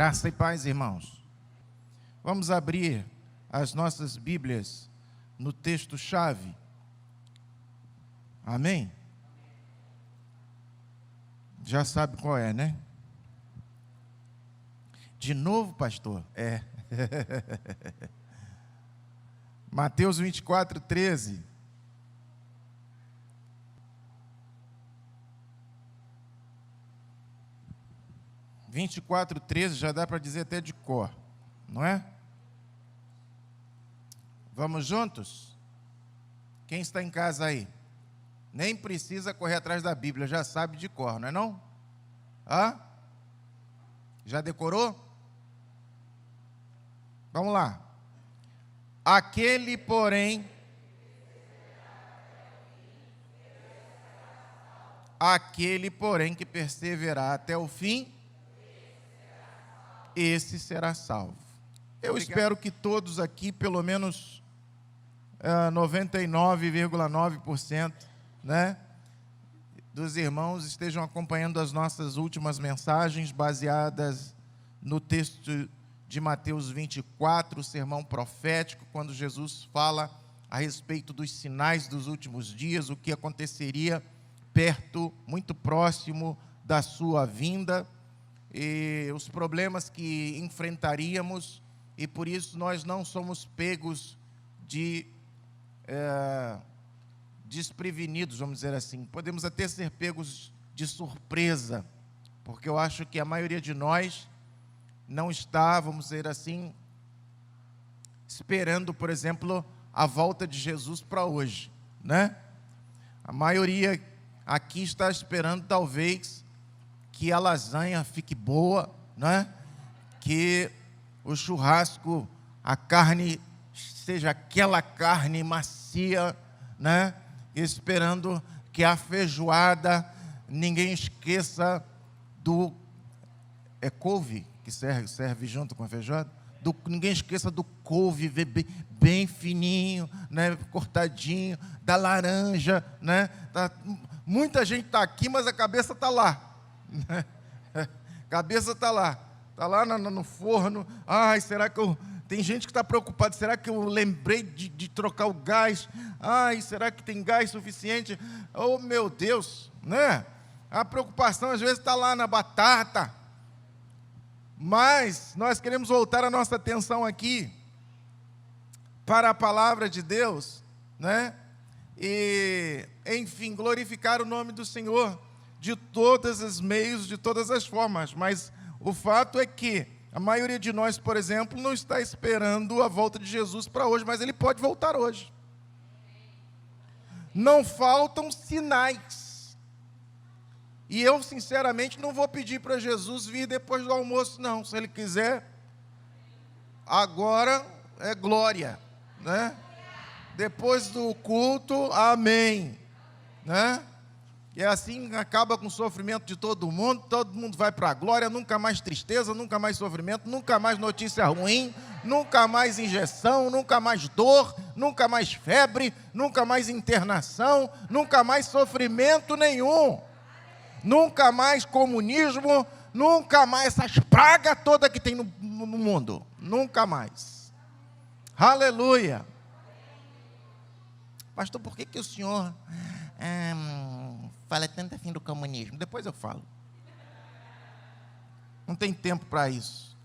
Graça e paz, irmãos. Vamos abrir as nossas Bíblias no texto-chave. Amém? Já sabe qual é, né? De novo, pastor? É. Mateus 24, 13. Já dá para dizer até de cor, não é? Vamos juntos? Quem está em casa aí? Nem precisa correr atrás da Bíblia, já sabe de cor, não é não? Hã? Já decorou? Vamos lá. Aquele, porém, que perseverar até o fim, esse será salvo. Eu espero que todos aqui, pelo menos 99,9%, né, dos irmãos estejam acompanhando as nossas últimas mensagens baseadas no texto de Mateus 24, o sermão profético, quando Jesus fala a respeito dos sinais dos últimos dias, o que aconteceria perto, muito próximo da sua vinda, e os problemas que enfrentaríamos, e por isso nós não somos pegos desprevenidos, vamos dizer assim. Podemos até ser pegos de surpresa, porque eu acho que a maioria de nós não está, vamos dizer assim, esperando, por exemplo, a volta de Jesus para hoje, né? A maioria aqui está esperando, talvez, que a lasanha fique boa, né? Que o churrasco, a carne seja aquela carne macia, né? Esperando que a feijoada, ninguém esqueça do couve, que serve junto com a feijoada, ninguém esqueça do couve bem fininho, né? Cortadinho, da laranja, né? Muita gente está aqui, mas a cabeça está lá. Cabeça está lá no forno. Ai, será que tem gente que está preocupada, será que eu lembrei de trocar o gás? Ai, será que tem gás suficiente? Oh, meu Deus, né? A preocupação às vezes está lá na batata. Mas nós queremos voltar a nossa atenção aqui para a palavra de Deus, né? E, enfim, glorificar o nome do Senhor de todos os meios, de todas as formas. Mas o fato é que a maioria de nós, por exemplo, não está esperando a volta de Jesus para hoje, mas ele pode voltar hoje. Não faltam sinais. E eu, sinceramente, não vou pedir para Jesus vir depois do almoço, não. Se ele quiser, agora é glória, né? Depois do culto, amém, né? E assim acaba com o sofrimento de todo mundo vai para a glória, nunca mais tristeza, nunca mais sofrimento, nunca mais notícia ruim, nunca mais injeção, nunca mais dor, nunca mais febre, nunca mais internação, nunca mais sofrimento nenhum, nunca mais comunismo, nunca mais essas pragas todas que tem no mundo, nunca mais. Aleluia. Pastor, por que o senhor fala tanto assim do comunismo? Depois eu falo. Não tem tempo para isso.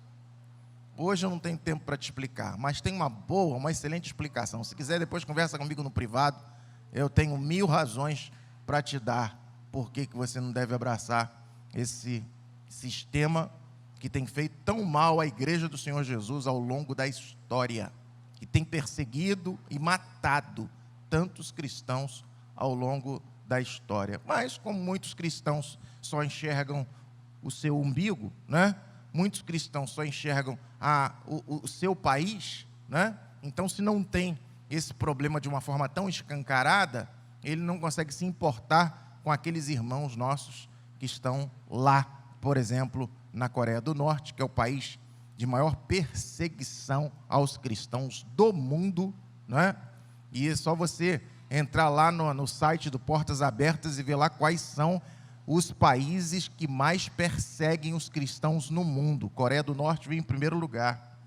Hoje eu não tenho tempo para te explicar, mas tem uma excelente explicação. Se quiser, depois conversa comigo no privado. Eu tenho 1000 razões para te dar por que você não deve abraçar esse sistema que tem feito tão mal à igreja do Senhor Jesus ao longo da história, que tem perseguido e matado tantos cristãos ao longo da história. Mas como muitos cristãos só enxergam o seu umbigo, né? Muitos cristãos só enxergam o seu país, né? Então, se não tem esse problema de uma forma tão escancarada, ele não consegue se importar com aqueles irmãos nossos que estão lá, por exemplo, na Coreia do Norte, que é o país de maior perseguição aos cristãos do mundo, né? E é só você entrar lá no site do Portas Abertas e ver lá quais são os países que mais perseguem os cristãos no mundo. Coreia do Norte vem em primeiro lugar.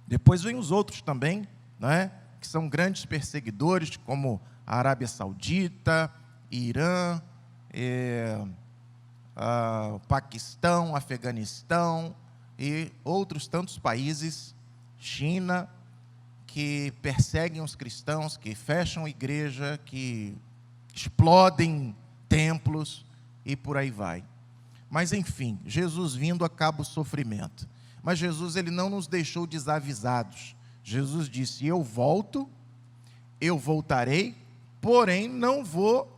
Depois vem os outros também, né, que são grandes perseguidores, como a Arábia Saudita, Irã, Paquistão, Afeganistão e outros tantos países, China, que perseguem os cristãos, que fecham igreja, que explodem templos e por aí vai. Mas enfim, Jesus vindo acaba o sofrimento. Mas Jesus, ele não nos deixou desavisados. Jesus disse: eu volto, eu voltarei, porém não vou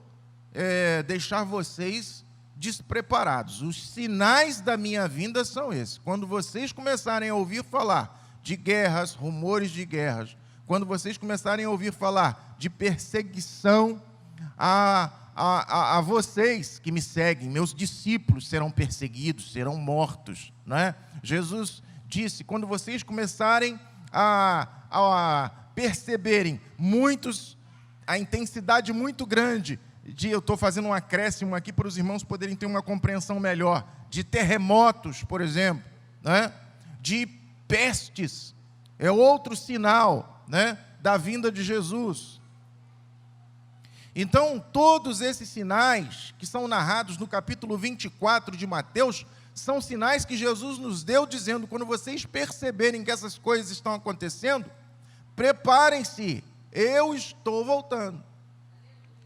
deixar vocês despreparados. Os sinais da minha vinda são esses. Quando vocês começarem a ouvir falar de guerras, rumores de guerras, quando vocês começarem a ouvir falar de perseguição a vocês que me seguem, meus discípulos serão perseguidos, serão mortos, não é? Jesus disse: quando vocês começarem a perceberem a intensidade muito grande eu estou fazendo um acréscimo aqui para os irmãos poderem ter uma compreensão melhor, de terremotos, por exemplo, né? De pestes, é outro sinal, né, da vinda de Jesus. Então, todos esses sinais que são narrados no capítulo 24 de Mateus, são sinais que Jesus nos deu, dizendo: quando vocês perceberem que essas coisas estão acontecendo, preparem-se, eu estou voltando.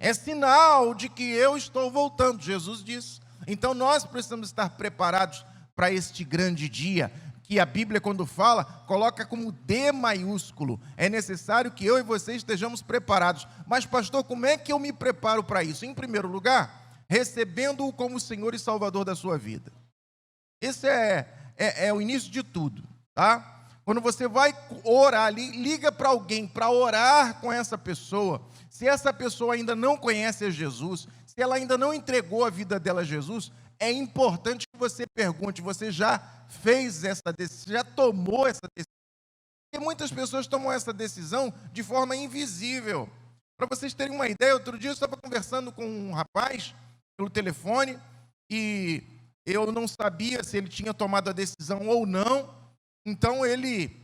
É sinal de que eu estou voltando, Jesus disse. Então nós precisamos estar preparados para este grande dia, que a Bíblia, quando fala, coloca como D maiúsculo. É necessário que eu e você estejamos preparados. Mas pastor, como é que eu me preparo para isso? Em primeiro lugar, recebendo-o como Senhor e Salvador da sua vida. Esse é o início de tudo, tá? Quando você vai orar, liga para alguém para orar com essa pessoa. Se essa pessoa ainda não conhece a Jesus, se ela ainda não entregou a vida dela a Jesus, é importante que você pergunte: você já fez essa decisão, já tomou essa decisão? Porque muitas pessoas tomam essa decisão de forma invisível. Para vocês terem uma ideia, outro dia eu estava conversando com um rapaz pelo telefone e eu não sabia se ele tinha tomado a decisão ou não. Então ele,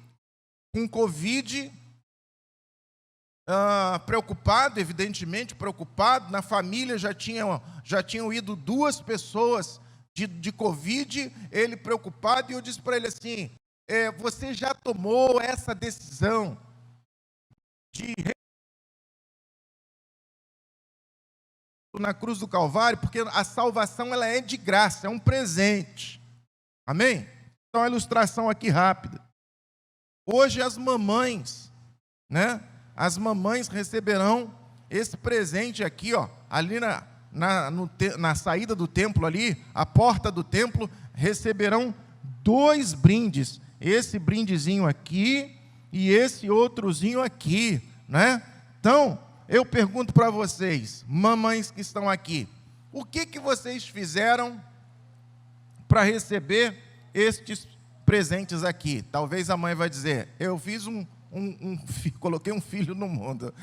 com Covid, preocupado, evidentemente preocupado, na família já tinham ido 2 pessoas de Covid, ele preocupado, e eu disse para ele assim: você já tomou essa decisão de na cruz do Calvário? Porque a salvação, ela é de graça, é um presente, amém? Então, a ilustração aqui rápida. Hoje as mamães, né? As mamães receberão esse presente aqui, ó, ali na saída do templo, ali, a porta do templo, receberão 2 brindes. Esse brindezinho aqui e esse outrozinho aqui, né? Então, eu pergunto para vocês, mamães que estão aqui, o que vocês fizeram para receber estes presentes aqui? Talvez a mãe vai dizer: eu fiz coloquei um filho no mundo.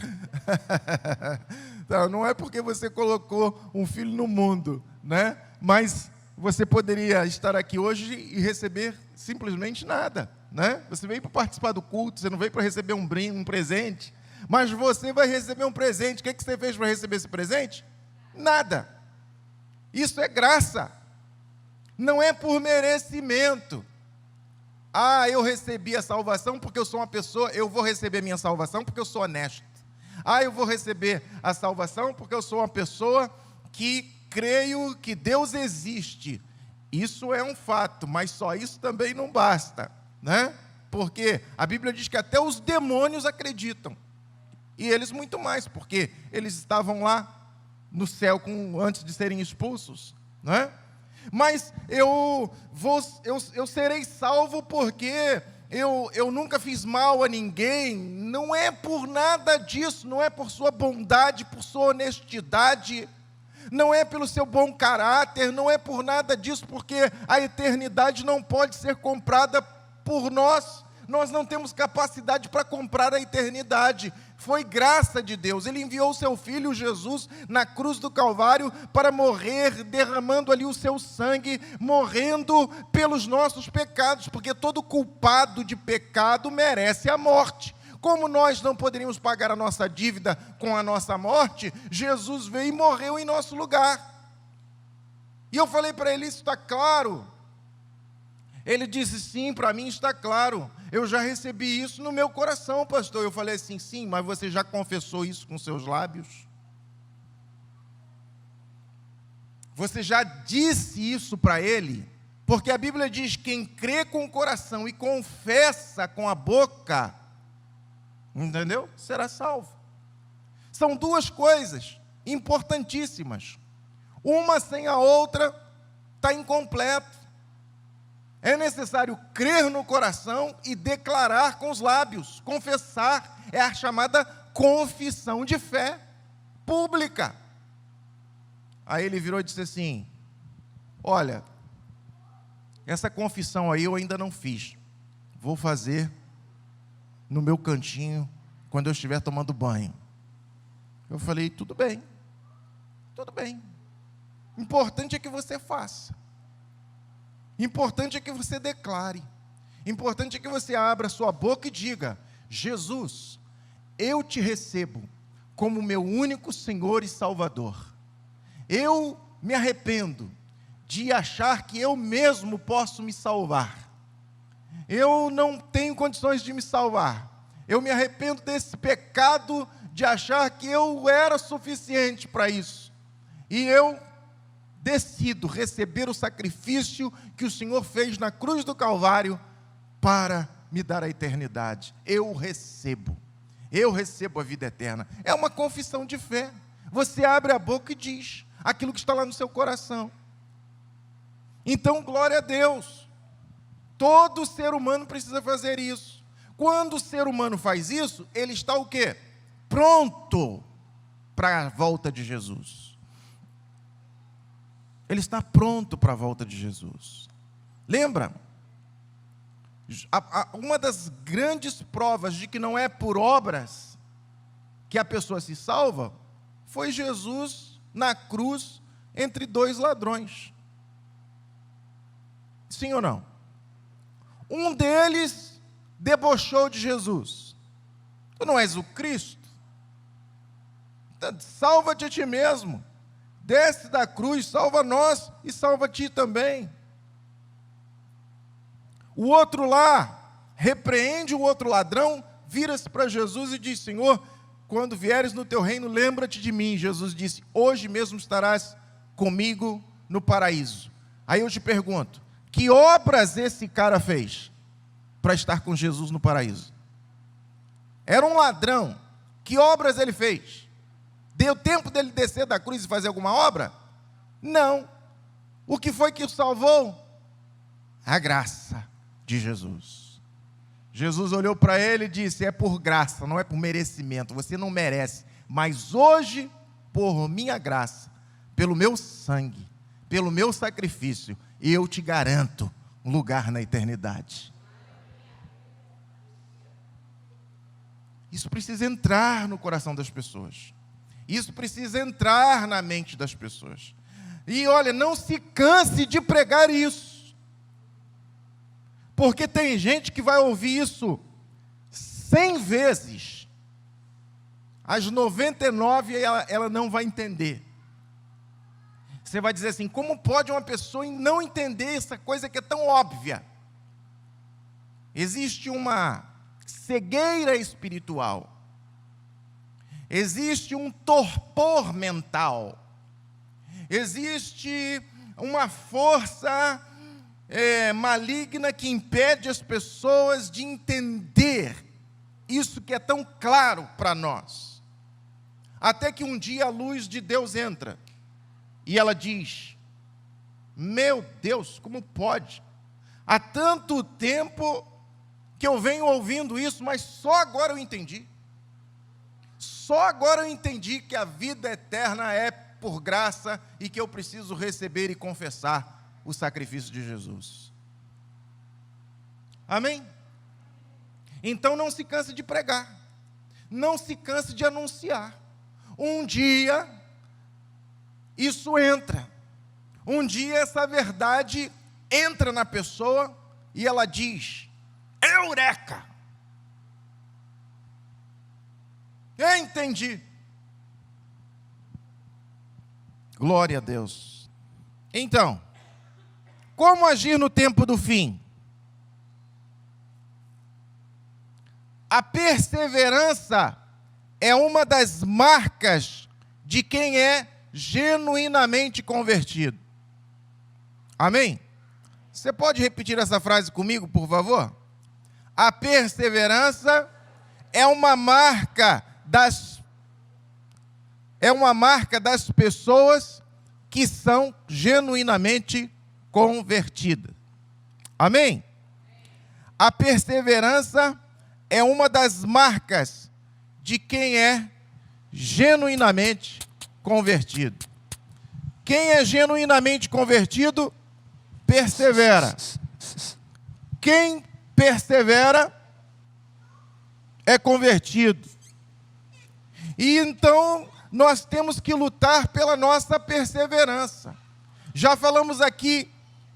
Não é porque você colocou um filho no mundo, né? Mas você poderia estar aqui hoje e receber simplesmente nada, né? Você veio para participar do culto, você não veio para receber um brinde, um presente, mas você vai receber um presente. O que você fez para receber esse presente? Nada. Isso é graça. Não é por merecimento. Eu recebi a salvação porque eu sou uma pessoa, eu vou receber minha salvação porque eu sou honesto. Eu vou receber a salvação porque eu sou uma pessoa que creio que Deus existe. Isso é um fato, mas só isso também não basta, né? Porque a Bíblia diz que até os demônios acreditam. E eles muito mais, porque eles estavam lá no céu antes de serem expulsos, né? Mas eu serei salvo porque eu nunca fiz mal a ninguém. Não é por nada disso, não é por sua bondade, por sua honestidade, não é pelo seu bom caráter, não é por nada disso, porque a eternidade não pode ser comprada por nós, nós não temos capacidade para comprar a eternidade. Foi graça de Deus. Ele enviou o seu Filho Jesus na cruz do Calvário para morrer, derramando ali o seu sangue, morrendo pelos nossos pecados, porque todo culpado de pecado merece a morte. Como nós não poderíamos pagar a nossa dívida com a nossa morte, Jesus veio e morreu em nosso lugar. E eu falei para ele, isso está claro? Ele disse, sim, para mim está claro. Eu já recebi isso no meu coração, pastor. Eu falei assim, sim, mas você já confessou isso com seus lábios? Você já disse isso para ele? Porque a Bíblia diz, quem crê com o coração e confessa com a boca, entendeu? Será salvo. São duas coisas importantíssimas. Uma sem a outra está incompleto. É necessário crer no coração e declarar com os lábios. Confessar é a chamada confissão de fé pública. Aí ele virou e disse assim, olha, essa confissão aí eu ainda não fiz. Vou fazer no meu cantinho, quando eu estiver tomando banho. Eu falei, tudo bem. Importante é que você faça. Importante é que você declare. Importante é que você abra sua boca e diga, Jesus, eu te recebo como meu único Senhor e Salvador. Eu me arrependo de achar que eu mesmo posso me salvar. Eu não tenho condições de me salvar. Eu me arrependo desse pecado de achar que eu era suficiente para isso. E eu decido receber o sacrifício que o Senhor fez na cruz do Calvário para me dar a eternidade. Eu recebo a vida eterna. É uma confissão de fé. Você abre a boca e diz aquilo que está lá no seu coração. Então, glória a Deus. Todo ser humano precisa fazer isso. Quando o ser humano faz isso, ele está o quê? Pronto para a volta de Jesus. Ele está pronto para a volta de Jesus. Lembra? Uma das grandes provas de que não é por obras que a pessoa se salva, foi Jesus na cruz entre dois ladrões. Sim ou não? Um deles debochou de Jesus. Tu não és o Cristo? Salva-te a ti mesmo. Desce da cruz, salva nós e salva ti também. O outro lá repreende o outro ladrão, vira-se para Jesus e diz, Senhor, quando vieres no teu reino, lembra-te de mim. Jesus disse, hoje mesmo estarás comigo no paraíso. Aí eu te pergunto, que obras esse cara fez para estar com Jesus no paraíso? Era um ladrão. Que obras ele fez? Deu tempo dele descer da cruz e fazer alguma obra? Não. O que foi que o salvou? A graça de Jesus. Jesus olhou para ele e disse, é por graça, não é por merecimento, você não merece, mas hoje, por minha graça, pelo meu sangue, pelo meu sacrifício, eu te garanto um lugar na eternidade. Isso precisa entrar no coração das pessoas. Isso precisa entrar na mente das pessoas. E olha, não se canse de pregar isso. Porque tem gente que vai ouvir isso 100 vezes. As 99 ela não vai entender. Você vai dizer assim, como pode uma pessoa não entender essa coisa que é tão óbvia? Existe uma cegueira espiritual. Existe um torpor mental. Existe uma força maligna que impede as pessoas de entender isso que é tão claro para nós. Até que um dia a luz de Deus entra e ela diz, meu Deus, como pode? Há tanto tempo que eu venho ouvindo isso, mas só agora eu entendi. Só agora eu entendi que a vida eterna é por graça e que eu preciso receber e confessar o sacrifício de Jesus. Amém? Então não se canse de pregar, não se canse de anunciar. Um dia isso entra, um dia essa verdade entra na pessoa e ela diz: Eureka! Eu entendi. Glória a Deus. Então, como agir no tempo do fim? A perseverança é uma das marcas de quem é genuinamente convertido. Amém? Você pode repetir essa frase comigo, por favor? A perseverança é uma marca das pessoas que são genuinamente convertidas. Amém? A perseverança é uma das marcas de quem é genuinamente convertido. Quem é genuinamente convertido, persevera. Quem persevera é convertido. E então nós temos que lutar pela nossa perseverança. Já falamos aqui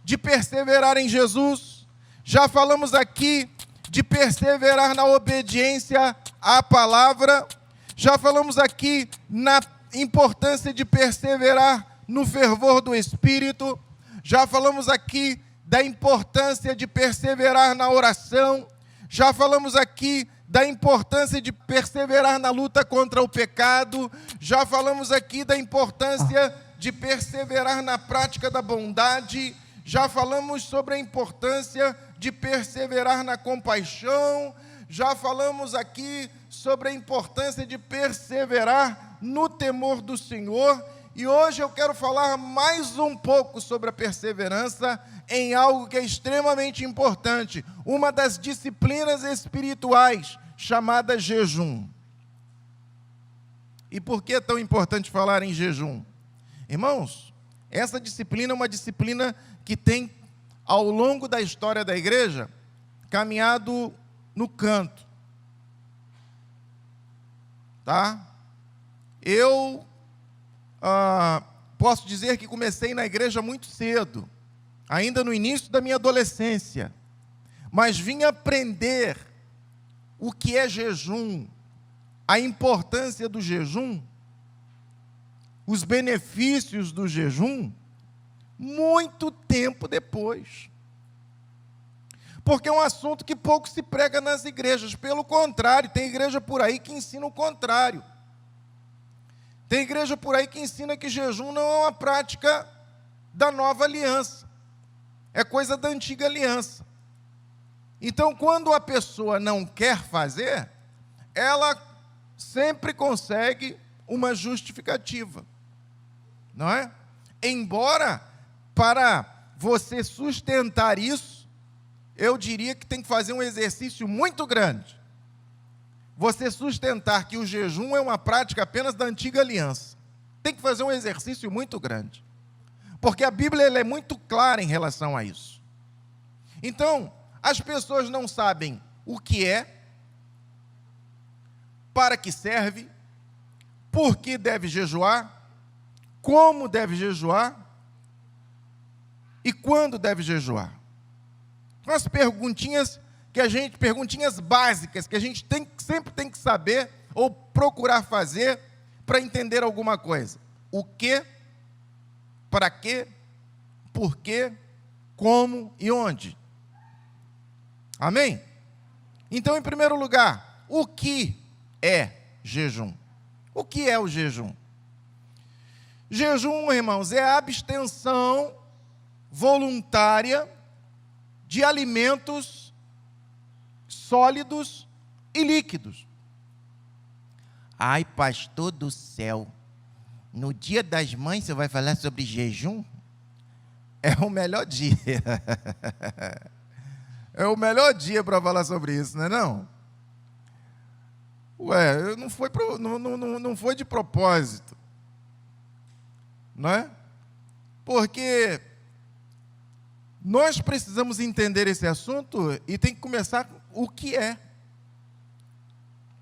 de perseverar em Jesus, já falamos aqui de perseverar na obediência à palavra, já falamos aqui na importância de perseverar no fervor do Espírito, já falamos aqui da importância de perseverar na oração, já falamos aqui da importância de perseverar na luta contra o pecado, já falamos aqui da importância de perseverar na prática da bondade, já falamos sobre a importância de perseverar na compaixão, já falamos aqui sobre a importância de perseverar no temor do Senhor, e hoje eu quero falar mais um pouco sobre a perseverança em algo que é extremamente importante, uma das disciplinas espirituais, chamada jejum. E por que é tão importante falar em jejum? Irmãos, essa disciplina é uma disciplina que tem, ao longo da história da igreja, caminhado no canto. Tá? Eu posso dizer que comecei na igreja muito cedo, ainda no início da minha adolescência, mas vim aprender o que é jejum, a importância do jejum, os benefícios do jejum, muito tempo depois. Porque é um assunto que pouco se prega nas igrejas. Pelo contrário, tem igreja por aí que ensina o contrário. Tem igreja por aí que ensina que jejum não é uma prática da nova aliança, é coisa da antiga aliança. Então, quando a pessoa não quer fazer, ela sempre consegue uma justificativa, não é? Embora, para você sustentar isso, eu diria que tem que fazer um exercício muito grande. Você sustentar que o jejum é uma prática apenas da antiga aliança. Tem que fazer um exercício muito grande. Porque a Bíblia ela é muito clara em relação a isso. Então, as pessoas não sabem o que é, para que serve, por que deve jejuar, como deve jejuar e quando deve jejuar. Umas perguntinhas básicas que a gente sempre tem que saber ou procurar fazer para entender alguma coisa. O que, para quê, por quê, como e onde. Amém? Então, em primeiro lugar, o que é jejum? O que é o jejum? Jejum, irmãos, é a abstenção voluntária de alimentos sólidos e líquidos. Ai, pastor do céu, no Dia das Mães você vai falar sobre jejum? É o melhor dia. É o melhor dia para falar sobre isso, não é não? Ué, não foi de propósito, não é? Porque nós precisamos entender esse assunto e tem que começar o que é.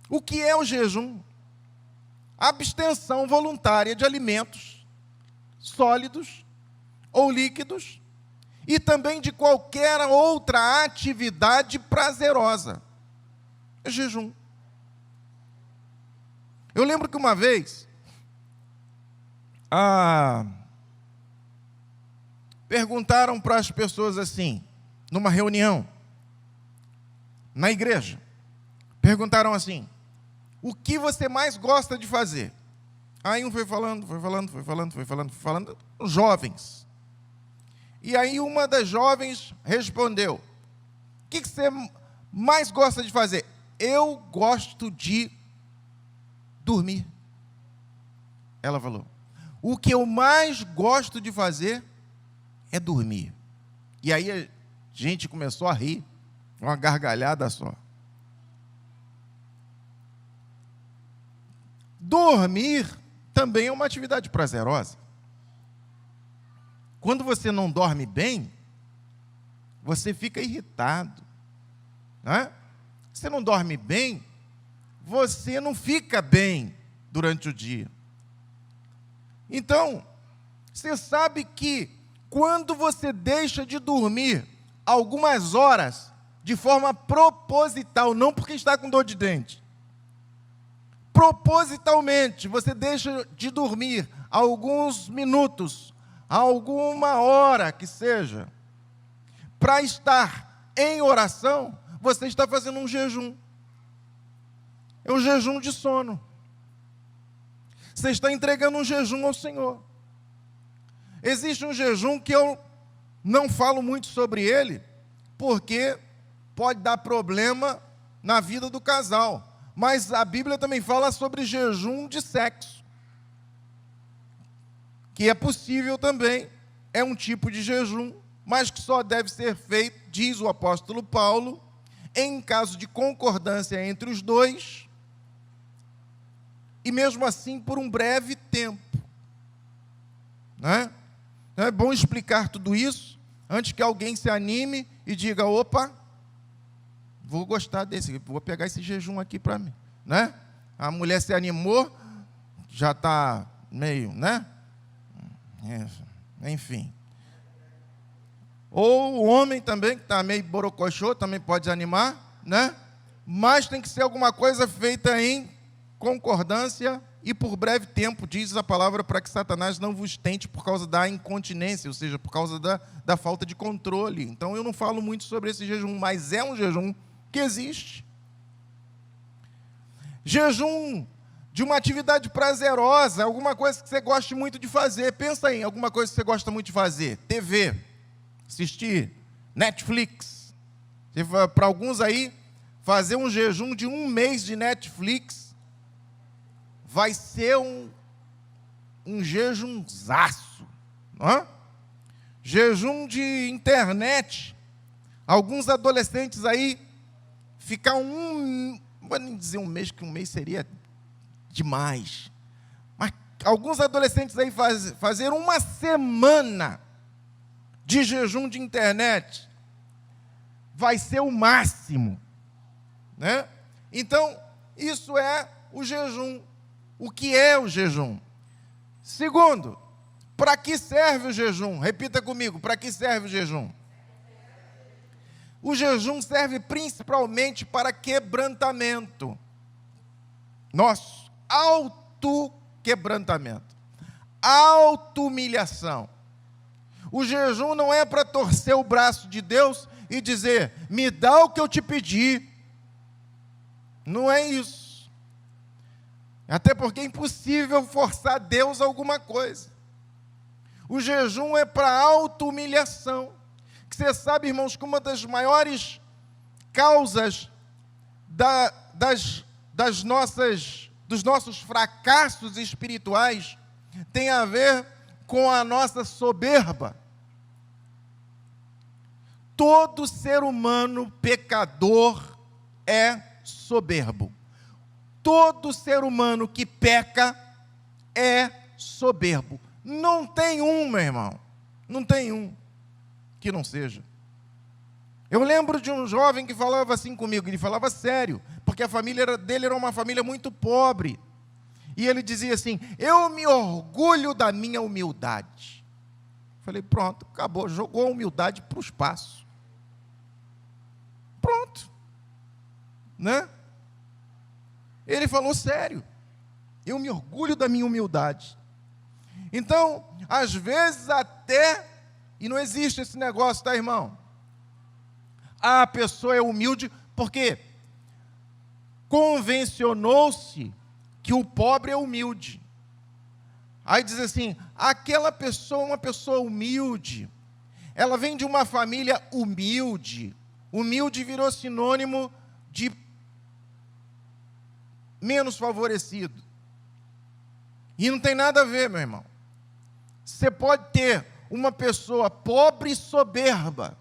O que é o jejum? Abstenção voluntária de alimentos sólidos ou líquidos e também de qualquer outra atividade prazerosa. É jejum. Eu lembro que uma vez perguntaram para as pessoas assim, numa reunião, na igreja, perguntaram assim: o que você mais gosta de fazer? Aí um foi falando, jovens. E aí uma das jovens respondeu: o que você mais gosta de fazer? Eu gosto de dormir. Ela falou: o que eu mais gosto de fazer é dormir. E aí a gente começou a rir, uma gargalhada só. Dormir também é uma atividade prazerosa. Quando você não dorme bem, você fica irritado, né? Você não dorme bem, você não fica bem durante o dia. Então, você sabe que quando você deixa de dormir algumas horas de forma proposital, não porque está com dor de dente, propositalmente, você deixa de dormir alguns minutos, alguma hora que seja, para estar em oração, você está fazendo um jejum. É um jejum de sono. Você está entregando um jejum ao Senhor. Existe um jejum que eu não falo muito sobre ele, porque pode dar problema na vida do casal. Mas a Bíblia também fala sobre jejum de sexo, que é possível também, é um tipo de jejum, mas que só deve ser feito, diz o apóstolo Paulo, em caso de concordância entre os dois, e mesmo assim por um breve tempo. Né? É bom explicar tudo isso, antes que alguém se anime e diga: opa, vou gostar desse, vou pegar esse jejum aqui para mim, né? A mulher se animou, já está meio, né? Enfim. Ou o homem também, que está meio borocochô, também pode animar, né? Mas tem que ser alguma coisa feita em concordância e por breve tempo, diz a palavra, para que Satanás não vos tente por causa da incontinência, ou seja, por causa da falta de controle. Então eu não falo muito sobre esse jejum, mas é um jejum que existe. Jejum de uma atividade prazerosa, alguma coisa que você goste muito de fazer. Pensa em alguma coisa que você gosta muito de fazer. TV, assistir, Netflix. Para alguns aí, fazer um jejum de 1 mês de Netflix vai ser um jejumzaço. Não é? Jejum de internet. Alguns adolescentes aí ficar não vou nem dizer 1 mês, que 1 mês seria demais. Mas alguns adolescentes aí fazer 1 semana de jejum de internet vai ser o máximo, né? Então, isso é o jejum. O que é o jejum? Segundo, para que serve o jejum? Repita comigo, para que serve o jejum? O jejum serve principalmente para quebrantamento. Nosso auto-quebrantamento. Auto-humilhação. O jejum não é para torcer o braço de Deus e dizer: me dá o que eu te pedi. Não é isso. Até porque é impossível forçar Deus a alguma coisa. O jejum é para auto-humilhação. Que você sabe, irmãos, que uma das maiores causas dos nossos fracassos espirituais tem a ver com a nossa soberba. Todo ser humano pecador é soberbo. Todo ser humano que peca é soberbo. Não tem um, meu irmão, não tem um que não seja. Eu lembro de um jovem que falava assim comigo, ele falava sério, porque a família dele era uma família muito pobre. E ele dizia assim: eu me orgulho da minha humildade. Falei, pronto, acabou, jogou a humildade para o espaço. Pronto. Né? Ele falou sério. Eu me orgulho da minha humildade. Então, às vezes até, e não existe esse negócio, tá, irmão? A pessoa é humilde porque convencionou-se que o pobre é humilde. Aí diz assim, aquela pessoa é uma pessoa humilde, ela vem de uma família humilde. Humilde virou sinônimo de menos favorecido. E não tem nada a ver, meu irmão. Você pode ter uma pessoa pobre e soberba,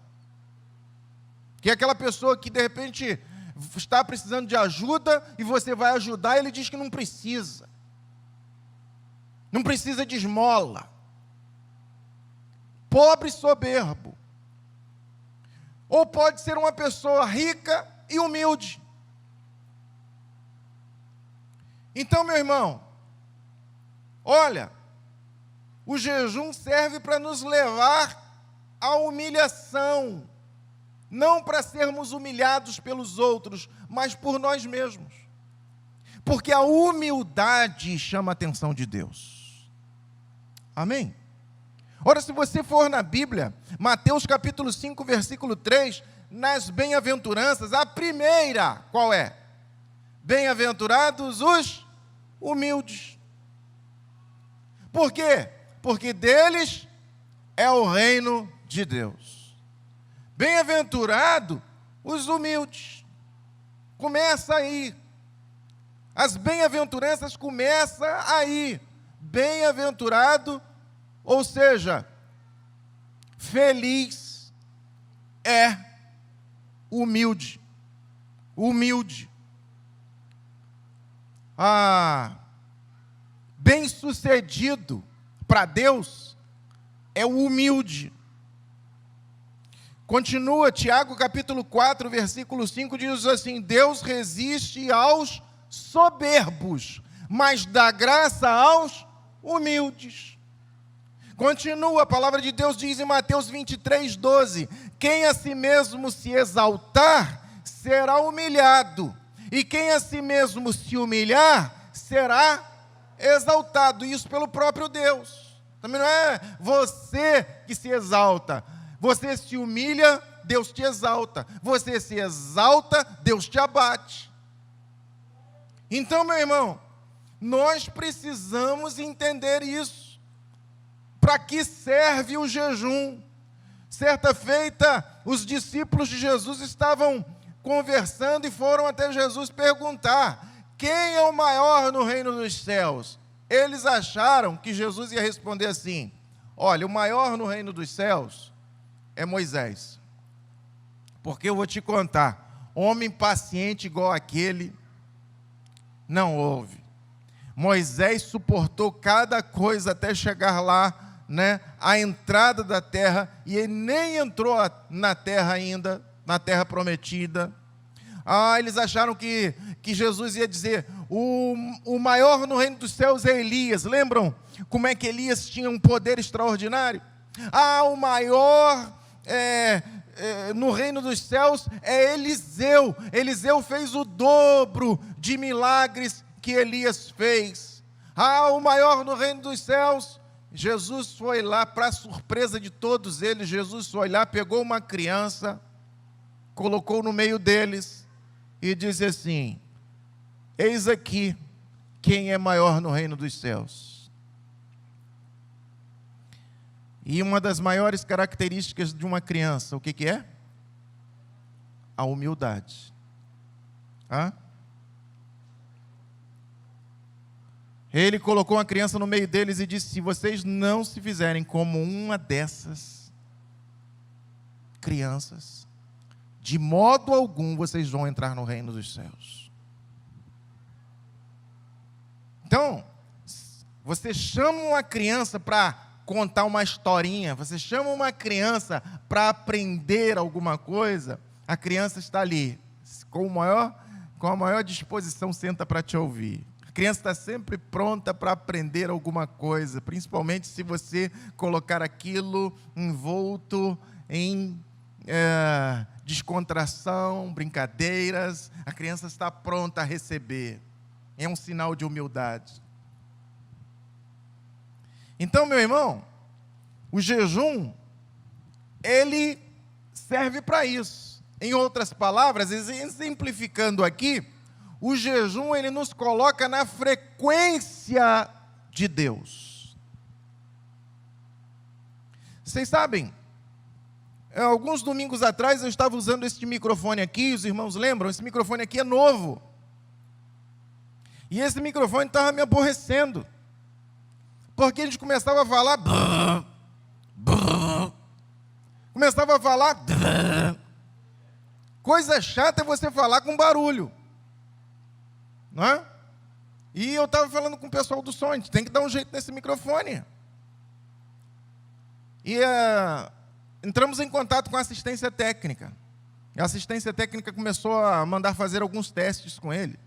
que é aquela pessoa que de repente está precisando de ajuda e você vai ajudar e ele diz que não precisa. Não precisa de esmola. Pobre e soberbo. Ou pode ser uma pessoa rica e humilde. Então, meu irmão, olha, o jejum serve para nos levar à humilhação, não para sermos humilhados pelos outros, mas por nós mesmos. Porque a humildade chama a atenção de Deus. Amém? Ora, se você for na Bíblia, Mateus capítulo 5, versículo 3, nas bem-aventuranças, a primeira, qual é? Bem-aventurados os humildes. Por quê? Porque deles é o reino de Deus. Bem-aventurado os humildes. Começa aí. As bem-aventuranças começam aí. Bem-aventurado, ou seja, feliz é humilde. Humilde. Bem-sucedido para Deus é o humilde. Continua, Tiago capítulo 4, versículo 5, diz assim: Deus resiste aos soberbos, mas dá graça aos humildes. Continua, a palavra de Deus diz em Mateus 23, 12: quem a si mesmo se exaltar, será humilhado, e quem a si mesmo se humilhar, será exaltado. Isso pelo próprio Deus. Também não é você que se exalta. Você se humilha, Deus te exalta. Você se exalta, Deus te abate. Então, meu irmão, nós precisamos entender isso. Para que serve o jejum? Certa feita, os discípulos de Jesus estavam conversando e foram até Jesus perguntar: quem é o maior no reino dos céus? Eles acharam que Jesus ia responder assim: olha, o maior no reino dos céus é Moisés. Porque eu vou te contar, homem paciente igual aquele não houve. Moisés suportou cada coisa até chegar lá, né, à entrada da terra, e ele nem entrou na terra ainda, na terra prometida. Eles acharam que Jesus ia dizer: o maior no reino dos céus é Elias. Lembram como é que Elias tinha um poder extraordinário? O maior no reino dos céus é Eliseu. Eliseu fez o dobro de milagres que Elias fez. O maior no reino dos céus. Jesus foi lá, para surpresa de todos eles, Jesus foi lá, pegou uma criança, colocou no meio deles e disse assim: eis aqui quem é maior no reino dos céus. E uma das maiores características de uma criança, o que é? A humildade. Ele colocou uma criança no meio deles e disse: se vocês não se fizerem como uma dessas crianças, de modo algum vocês vão entrar no reino dos céus. Então, você chama uma criança para contar uma historinha, você chama uma criança para aprender alguma coisa, a criança está ali, com a maior disposição, senta para te ouvir. A criança está sempre pronta para aprender alguma coisa, principalmente se você colocar aquilo envolto em descontração, brincadeiras, a criança está pronta a receber. É um sinal de humildade. Então, meu irmão, o jejum, ele serve para isso. Em outras palavras, exemplificando aqui, o jejum, ele nos coloca na frequência de Deus. Vocês sabem, alguns domingos atrás eu estava usando este microfone aqui, os irmãos lembram? Esse microfone aqui é novo. E esse microfone estava me aborrecendo. Porque a gente começava a falar... Começava a falar... Coisa chata é você falar com barulho. Não é? E eu estava falando com o pessoal do som, a gente tem que dar um jeito nesse microfone. E entramos em contato com a assistência técnica. A assistência técnica começou a mandar fazer alguns testes com ele.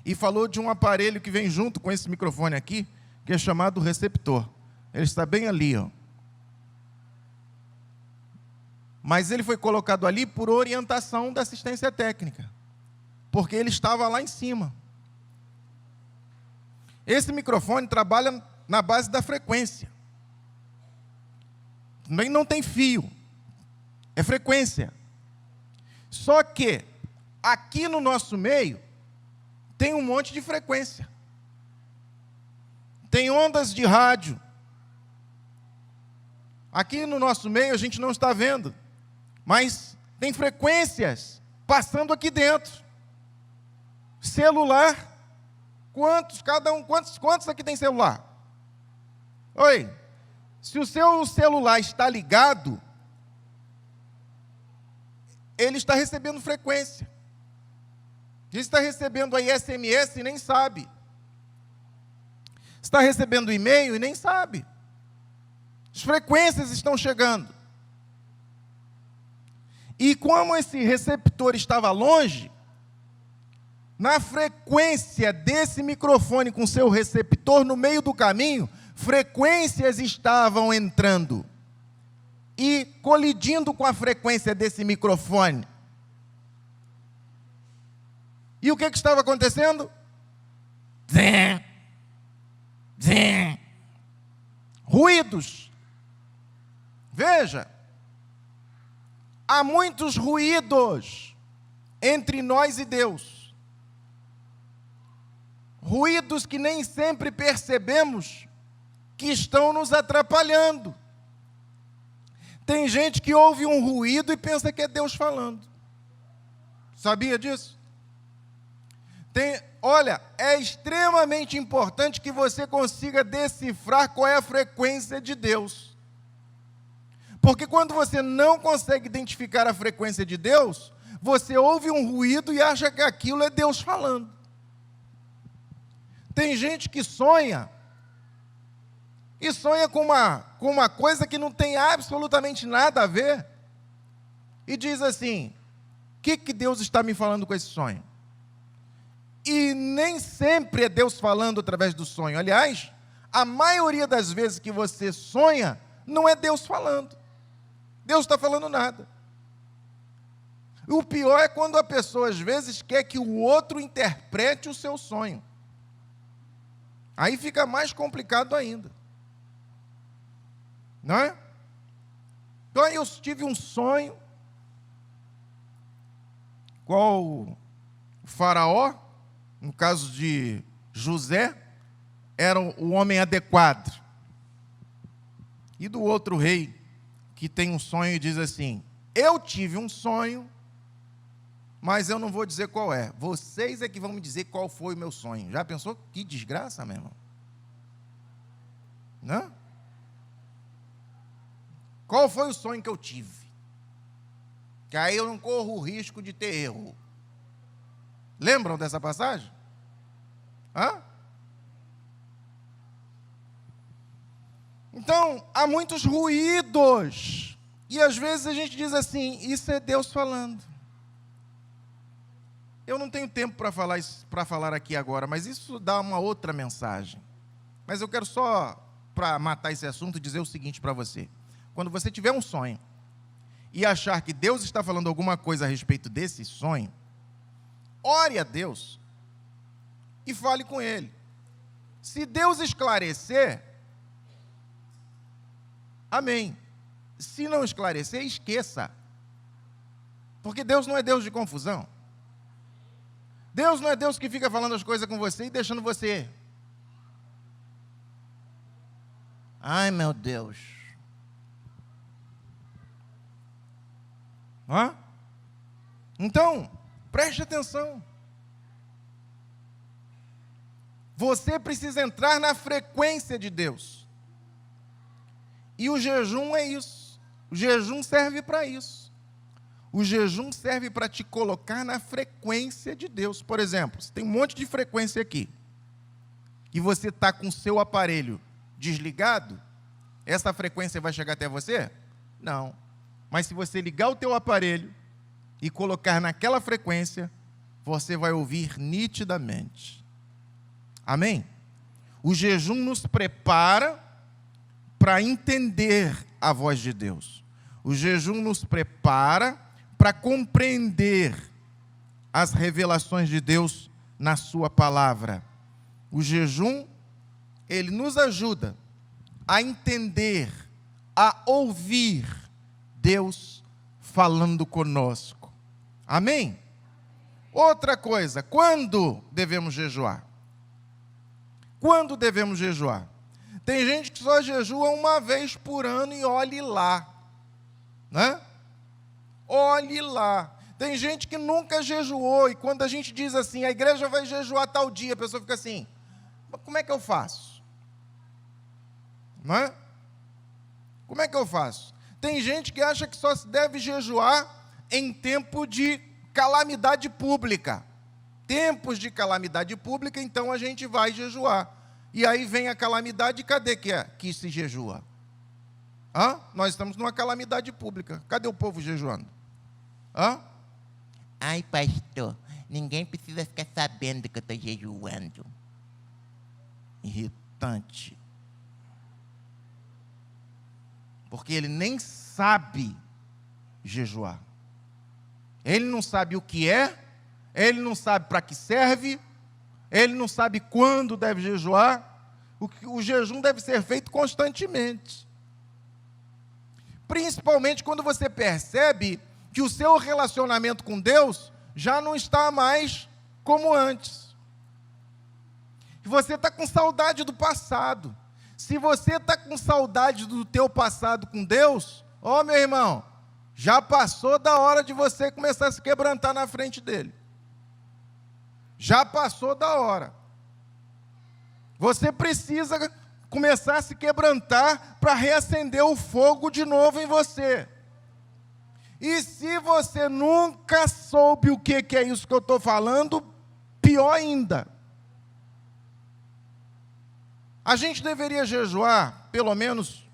E falou de um aparelho que vem junto com esse microfone aqui, que é chamado receptor. Ele está bem ali, ó. Mas ele foi colocado ali por orientação da assistência técnica, porque ele estava lá em cima. Esse microfone trabalha na base da frequência. Também não tem fio, é frequência. Só que aqui no nosso meio tem um monte de frequência. Tem ondas de rádio. Aqui no nosso meio a gente não está vendo, mas tem frequências passando aqui dentro. Celular, quantos aqui tem celular? Oi, se o seu celular está ligado, ele está recebendo frequência. Ele está recebendo aí SMS e nem sabe. Está recebendo e-mail e nem sabe. As frequências estão chegando. E como esse receptor estava longe, na frequência desse microfone com seu receptor, no meio do caminho, frequências estavam entrando e colidindo com a frequência desse microfone. E o que estava acontecendo? Ruídos. Veja, há muitos ruídos entre nós e Deus. Ruídos que nem sempre percebemos que estão nos atrapalhando. Tem gente que ouve um ruído e pensa que é Deus falando. Sabia disso? Olha, é extremamente importante que você consiga decifrar qual é a frequência de Deus. Porque quando você não consegue identificar a frequência de Deus, você ouve um ruído e acha que aquilo é Deus falando. Tem gente que sonha, e sonha com uma coisa que não tem absolutamente nada a ver, e diz assim: o que Deus está me falando com esse sonho? E nem sempre é Deus falando através do sonho. Aliás, a maioria das vezes que você sonha, não é Deus falando. Deus está falando nada. O pior é quando a pessoa, às vezes, quer que o outro interprete o seu sonho. Aí fica mais complicado ainda. Não é? Então, eu tive um sonho, qual o faraó, no caso de José, era o homem adequado. E do outro rei, que tem um sonho e diz assim: eu tive um sonho, mas eu não vou dizer qual é. Vocês é que vão me dizer qual foi o meu sonho. Já pensou? Que desgraça, meu irmão. Não? Qual foi o sonho que eu tive? Que aí eu não corro o risco de ter erro. Lembram dessa passagem? Hã? Então, há muitos ruídos. E às vezes a gente diz assim, isso é Deus falando. Eu não tenho tempo para falar aqui agora, mas isso dá uma outra mensagem. Mas eu quero só, para matar esse assunto, dizer o seguinte para você. Quando você tiver um sonho e achar que Deus está falando alguma coisa a respeito desse sonho, ore a Deus e fale com Ele. Se Deus esclarecer, amém. Se não esclarecer, esqueça. Porque Deus não é Deus de confusão. Deus não é Deus que fica falando as coisas com você e deixando você. Ai, meu Deus. Hã? Então, preste atenção. Você precisa entrar na frequência de Deus. E o jejum é isso. O jejum serve para isso. O jejum serve para te colocar na frequência de Deus. Por exemplo, você tem um monte de frequência aqui. E você está com o seu aparelho desligado, essa frequência vai chegar até você? Não. Mas se você ligar o teu aparelho e colocar naquela frequência, você vai ouvir nitidamente. Amém? O jejum nos prepara para entender a voz de Deus. O jejum nos prepara para compreender as revelações de Deus na sua palavra. O jejum, ele nos ajuda a entender, a ouvir Deus falando conosco. Amém? Outra coisa, quando devemos jejuar? Quando devemos jejuar? Tem gente que só jejua uma vez por ano e olhe lá, né? Olhe lá. Tem gente que nunca jejuou e quando a gente diz assim, a igreja vai jejuar tal dia, a pessoa fica assim, como é que eu faço? Não é? Como é que eu faço? Tem gente que acha que só se deve jejuar em tempo de calamidade pública. Tempos de calamidade pública, então a gente vai jejuar. E aí vem a calamidade, cadê que se jejua? Hã? Nós estamos numa calamidade pública. Cadê o povo jejuando? Hã? Ai, pastor, ninguém precisa ficar sabendo que eu estou jejuando. Irritante. Porque ele nem sabe jejuar. Ele não sabe o que é, ele não sabe para que serve, ele não sabe quando deve jejuar. O jejum deve ser feito constantemente. Principalmente quando você percebe que o seu relacionamento com Deus já não está mais como antes. E você está com saudade do passado. Se você está com saudade do teu passado com Deus, ó meu irmão, já passou da hora de você começar a se quebrantar na frente dele. Já passou da hora. Você precisa começar a se quebrantar para reacender o fogo de novo em você. E se você nunca soube o que é isso que eu estou falando, pior ainda. A gente deveria jejuar pelo menos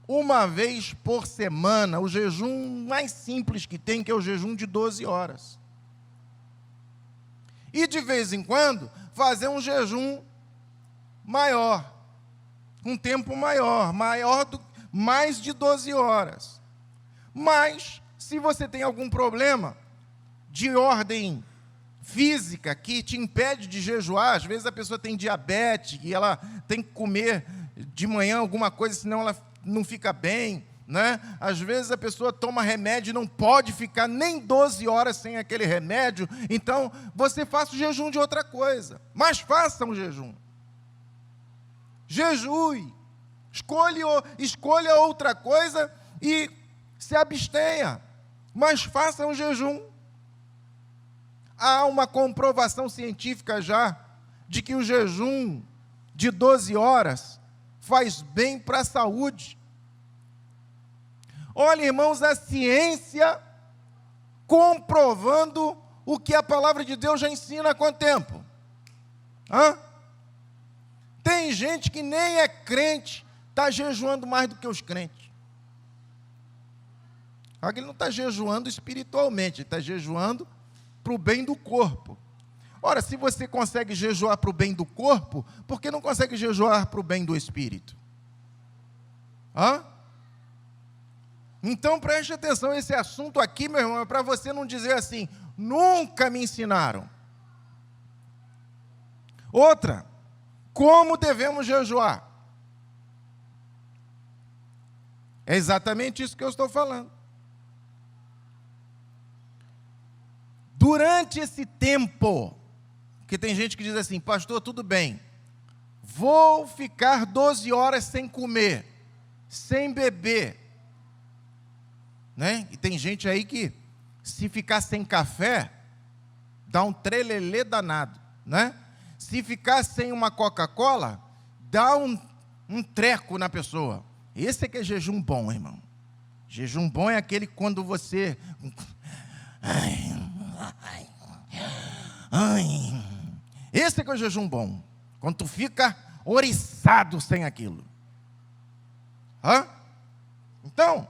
uma vez por semana, o jejum mais simples que tem, que é o jejum de 12 horas. E de vez em quando, fazer um jejum maior, um tempo maior, mais de 12 horas. Mas, se você tem algum problema de ordem física que te impede de jejuar, às vezes a pessoa tem diabetes e ela tem que comer de manhã alguma coisa, senão ela não fica bem, né? Às vezes a pessoa toma remédio e não pode ficar nem 12 horas sem aquele remédio, então você faça o jejum de outra coisa, mas faça um jejum. Jejue, escolha outra coisa e se abstenha, mas faça um jejum. Há uma comprovação científica já de que o jejum de 12 horas faz bem para a saúde. Olha, irmãos, a ciência comprovando o que a palavra de Deus já ensina há quanto tempo? Tem gente que nem é crente, está jejuando mais do que os crentes. Só que ele não está jejuando espiritualmente, ele está jejuando para o bem do corpo. Ora, se você consegue jejuar para o bem do corpo, por que não consegue jejuar para o bem do espírito? Hã? Então preste atenção, esse assunto aqui, meu irmão, é para você não dizer assim, nunca me ensinaram. Outra, como devemos jejuar? É exatamente isso que eu estou falando. Durante esse tempo, que tem gente que diz assim, pastor, tudo bem, vou ficar 12 horas sem comer, sem beber, né? E tem gente aí que, se ficar sem café, dá um trelelê danado, né? Se ficar sem uma Coca-Cola, dá um treco na pessoa. Esse é que é jejum bom, irmão. Jejum bom é aquele quando você... Esse é que é o jejum bom. Quando tu fica oriçado sem aquilo. Hã? Então,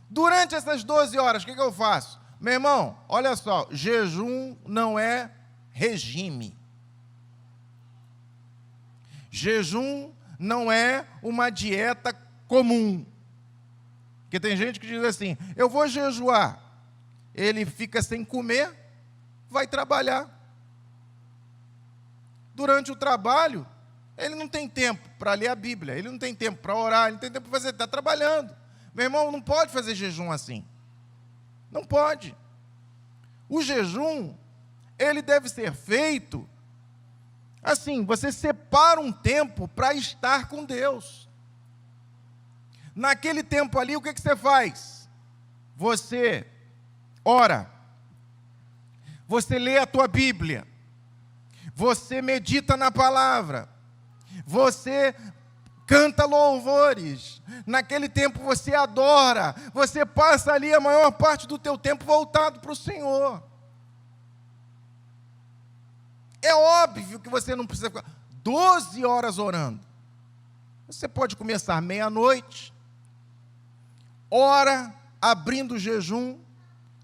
durante essas 12 horas, o que eu faço? Meu irmão, olha só, jejum não é regime. Jejum não é uma dieta comum. Porque tem gente que diz assim, eu vou jejuar. Ele fica sem comer, vai trabalhar. Durante o trabalho, ele não tem tempo para ler a Bíblia, ele não tem tempo para orar, ele não tem tempo para fazer, está trabalhando. Meu irmão, não pode fazer jejum assim. Não pode. O jejum, ele deve ser feito assim, você separa um tempo para estar com Deus. Naquele tempo ali, o que você faz? Você ora, você lê a tua Bíblia, você medita na palavra, você canta louvores, naquele tempo você adora, você passa ali a maior parte do teu tempo voltado para o Senhor. É óbvio que você não precisa ficar 12 horas orando. Você pode começar meia-noite, ora, abrindo o jejum,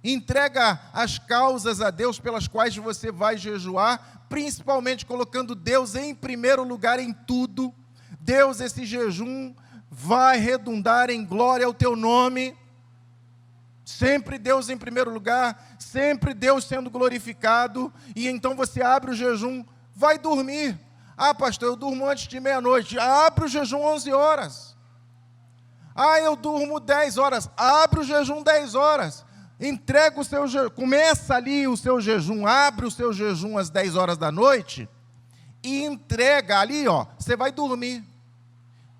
entrega as causas a Deus pelas quais você vai jejuar, principalmente colocando Deus em primeiro lugar em tudo. Deus, esse jejum vai redundar em glória ao teu nome. Sempre Deus em primeiro lugar, sempre Deus sendo glorificado, e então você abre o jejum, vai dormir. Ah, pastor, eu durmo antes de meia-noite. Abre o jejum 11 horas. Ah, eu durmo 10 horas. Abre o jejum 10 horas. Entrega o seu jejum, começa ali o seu jejum, abre o seu jejum às 10 horas da noite, e entrega ali, ó, você vai dormir.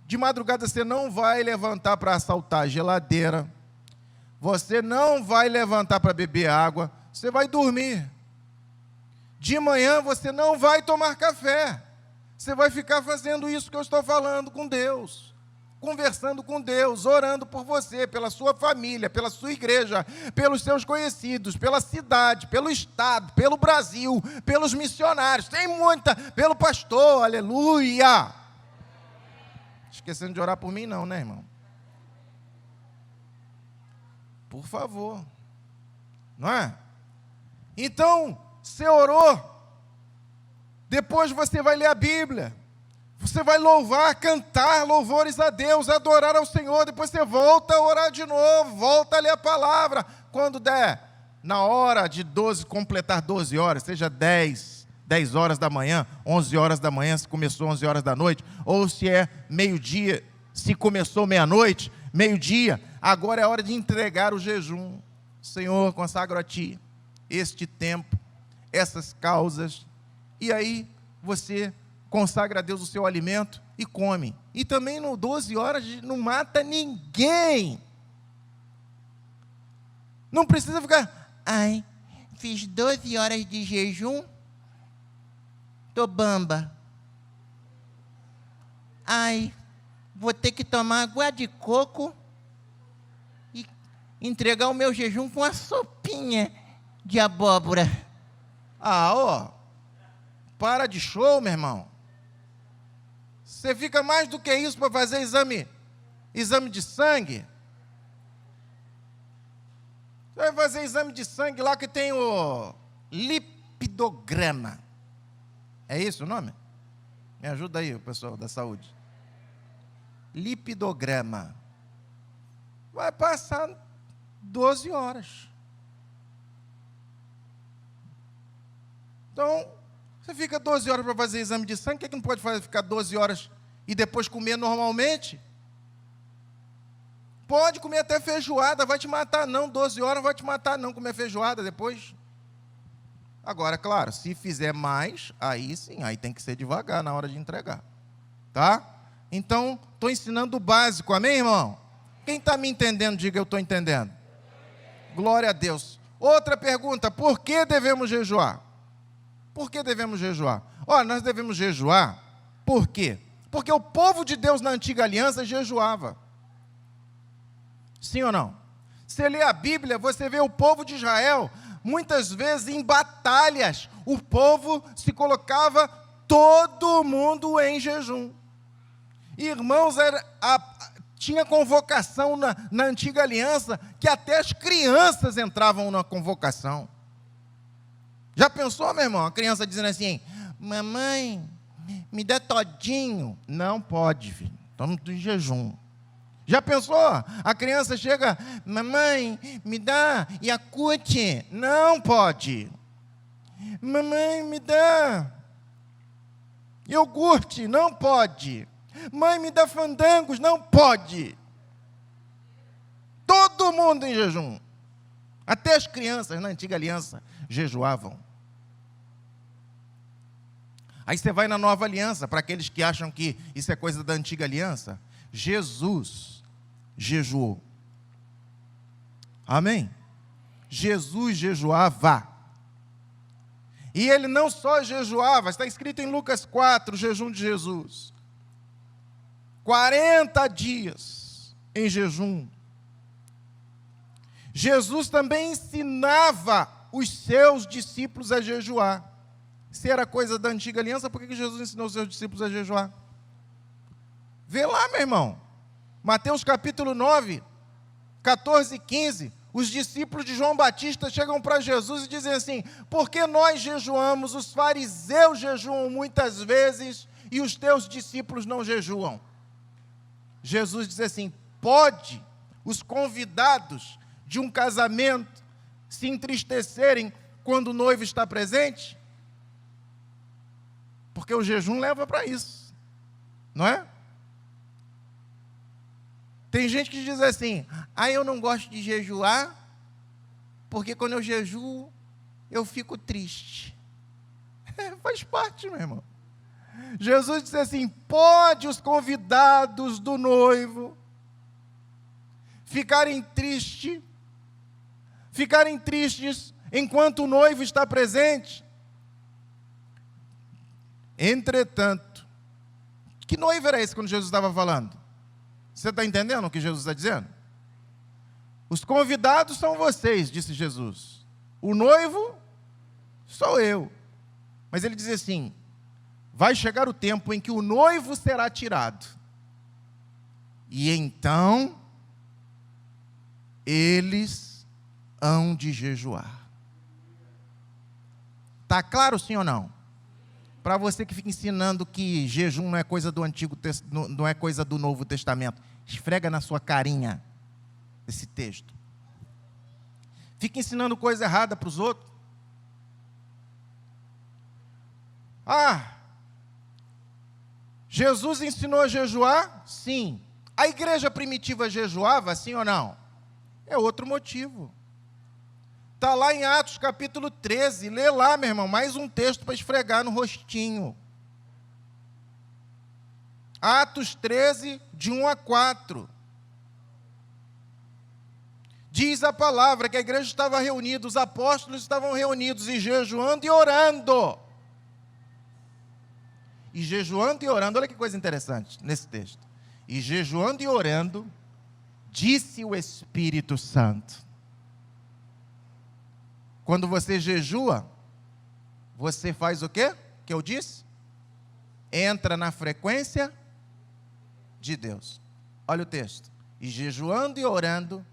De madrugada você não vai levantar para assaltar a geladeira, você não vai levantar para beber água, você vai dormir. De manhã você não vai tomar café, você vai ficar fazendo isso que eu estou falando com Deus, conversando com Deus, orando por você, pela sua família, pela sua igreja, pelos seus conhecidos, pela cidade, pelo estado, pelo Brasil, pelos missionários, tem muita, pelo pastor, aleluia. Esquecendo de orar por mim não, né, irmão? Por favor. Não é? Então, você orou, depois você vai ler a Bíblia, você vai louvar, cantar louvores a Deus, adorar ao Senhor, depois você volta a orar de novo, volta a ler a palavra, quando der, na hora de 12, completar 12 horas, seja 10 horas da manhã, 11 horas da manhã, se começou 11 horas da noite, ou se é meio-dia, se começou meia-noite, meio-dia, agora é hora de entregar o jejum. Senhor, consagro a Ti este tempo, essas causas, e aí você consagra a Deus o seu alimento e come. E também no 12 horas não mata ninguém. Não precisa ficar, ai, fiz 12 horas de jejum, tô bamba. Ai, vou ter que tomar água de coco e entregar o meu jejum com a sopinha de abóbora. Ah, ó, para de show, meu irmão. Você fica mais do que isso para fazer exame de sangue. Você vai fazer exame de sangue lá que tem o lipidograma. É isso o nome? Me ajuda aí, o pessoal da saúde. Lipidograma. Vai passar 12 horas. Então, você fica 12 horas para fazer exame de sangue, o que não pode fazer? Ficar 12 horas e depois comer normalmente? Pode comer até feijoada, vai te matar não, 12 horas não vai te matar não, comer feijoada depois. Agora, claro, se fizer mais, aí sim, aí tem que ser devagar na hora de entregar. Tá? Então, estou ensinando o básico, amém, irmão? Quem está me entendendo, diga eu estou entendendo. Glória a Deus. Outra pergunta, por que devemos jejuar? Por que devemos jejuar? Olha, nós devemos jejuar, por quê? Porque o povo de Deus na antiga aliança jejuava. Sim ou não? Você lê a Bíblia, você vê o povo de Israel, muitas vezes em batalhas, o povo se colocava todo mundo em jejum. Irmãos, tinha convocação na antiga aliança, que até as crianças entravam na convocação. Já pensou, meu irmão, a criança dizendo assim, mamãe, me dá todinho? Não pode, filho, estamos em jejum. Já pensou? A criança chega, mamãe, me dá Yakult? Não pode. Mamãe, me dá iogurte? Não pode. Mãe, me dá fandangos? Não pode. Todo mundo em jejum. Até as crianças na antiga aliança jejuavam. Aí você vai na nova aliança, para aqueles que acham que isso é coisa da antiga aliança. Jesus jejuou. Amém? Jesus jejuava. E ele não só jejuava, está escrito em Lucas 4, o jejum de Jesus. 40 dias em jejum. Jesus também ensinava os seus discípulos a jejuar. Se era coisa da antiga aliança, por que Jesus ensinou os seus discípulos a jejuar? Vê lá, meu irmão. Mateus capítulo 9, 14 e 15. Os discípulos de João Batista chegam para Jesus e dizem assim, por que nós jejuamos, os fariseus jejuam muitas vezes e os teus discípulos não jejuam? Jesus diz assim, pode os convidados de um casamento se entristecerem quando o noivo está presente? Porque o jejum leva para isso, não é? Tem gente que diz assim, eu não gosto de jejuar, porque quando eu jejuo, eu fico triste. Faz parte, meu irmão. Jesus disse assim, pode os convidados do noivo ficarem tristes enquanto o noivo está presente? Entretanto, que noivo era esse quando Jesus estava falando? Você está entendendo o que Jesus está dizendo? Os convidados são vocês, disse Jesus. O noivo sou eu. Mas ele diz assim, vai chegar o tempo em que o noivo será tirado. E então, eles hão de jejuar. Está claro, sim ou não? Para você que fica ensinando que jejum não é coisa do não é coisa do Novo Testamento, esfrega na sua carinha esse texto. Fica ensinando coisa errada para os outros. Jesus ensinou a jejuar? Sim. A igreja primitiva jejuava, sim ou não? É outro motivo. Está lá em Atos capítulo 13, lê lá, meu irmão, mais um texto para esfregar no rostinho. Atos 13, de 1 a 4. Diz a palavra que a igreja estava reunida, os apóstolos estavam reunidos e jejuando e orando. E jejuando e orando, olha que coisa interessante nesse texto. E jejuando e orando, disse o Espírito Santo. Quando você jejua, você faz o quê? Que eu disse? Entra na frequência de Deus. Olha o texto. E jejuando e orando,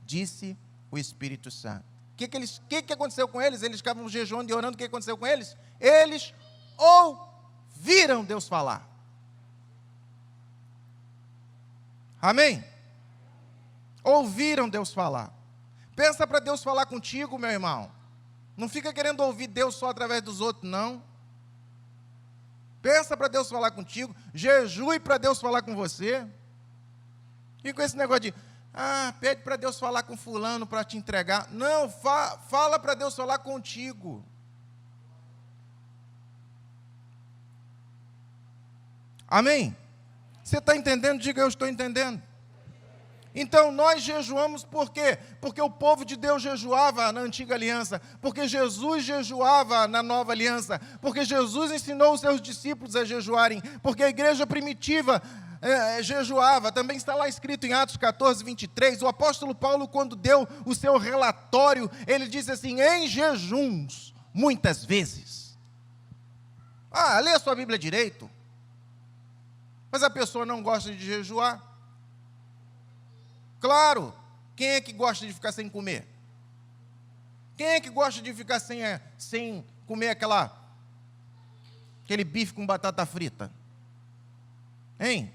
disse o Espírito Santo. O que aconteceu com eles? Eles estavam jejuando e orando, o que aconteceu com eles? Eles ouviram Deus falar. Amém? Ouviram Deus falar. Pensa para Deus falar contigo, meu irmão. Não fica querendo ouvir Deus só através dos outros, não. Pensa para Deus falar contigo. Jejue para Deus falar com você. E com esse negócio de, pede para Deus falar com fulano para te entregar. Não, fala para Deus falar contigo. Amém? Você está entendendo? Diga, eu estou entendendo. Então, nós jejuamos por quê? Porque o povo de Deus jejuava na antiga aliança, porque Jesus jejuava na nova aliança, porque Jesus ensinou os seus discípulos a jejuarem, porque a igreja primitiva jejuava. Também está lá escrito em Atos 14, 23, o apóstolo Paulo, quando deu o seu relatório, ele disse assim, em jejuns, muitas vezes. Lê a sua Bíblia direito. Mas a pessoa não gosta de jejuar. Claro, quem é que gosta de ficar sem comer? Quem é que gosta de ficar sem comer aquele bife com batata frita? Hein?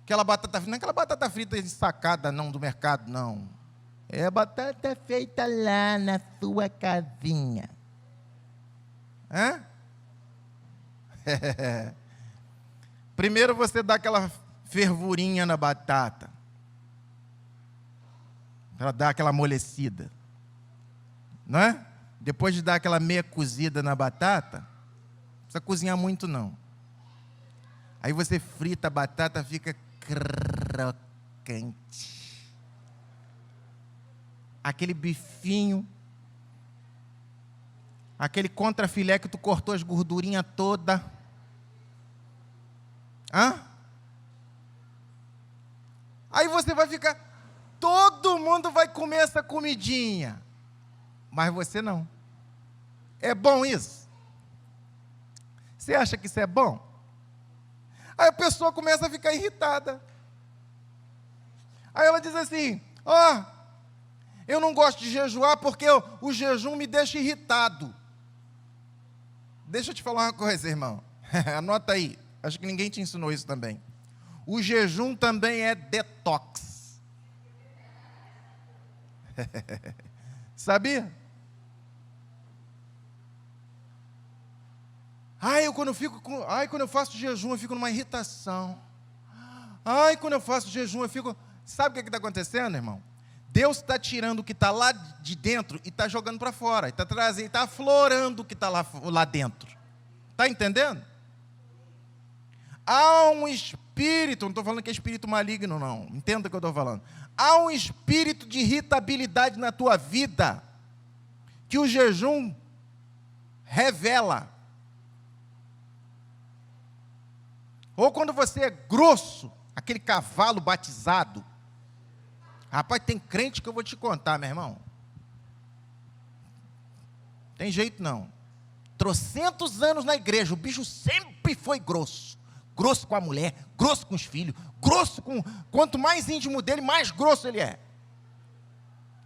Aquela batata frita, não é aquela batata frita ensacada não, do mercado, não. É a batata feita lá na sua casinha. Primeiro você dá aquela fervurinha na batata. Ela dá aquela amolecida, não é? Depois de dar aquela meia cozida na batata, não precisa cozinhar muito não. Aí você frita a batata, fica crocante. Aquele bifinho, aquele contrafilé que tu cortou as gordurinhas todas. Aí você vai ficar... Todo mundo vai comer essa comidinha, mas você não. É bom isso? Você acha que isso é bom? Aí a pessoa começa a ficar irritada. Aí ela diz assim, eu não gosto de jejuar porque o jejum me deixa irritado. Deixa eu te falar uma coisa, irmão. Anota aí, acho que ninguém te ensinou isso também. O jejum também é detox. Sabia? Quando eu faço jejum, eu fico numa irritação. Quando eu faço jejum, eu fico... Sabe o que está acontecendo, irmão? Deus está tirando o que está lá de dentro e está jogando para fora. Está aflorando o que está lá dentro. Está entendendo? Há um espírito, não estou falando que é espírito maligno, não. Entenda o que eu estou falando. Há um espírito de irritabilidade na tua vida que o jejum revela. Ou quando você é grosso, aquele cavalo batizado. Rapaz, tem crente que eu vou te contar, meu irmão. Tem jeito não. Trocentos anos na igreja, o bicho sempre foi grosso. Grosso com a mulher, grosso com os filhos, grosso com... Quanto mais íntimo dele, mais grosso ele é.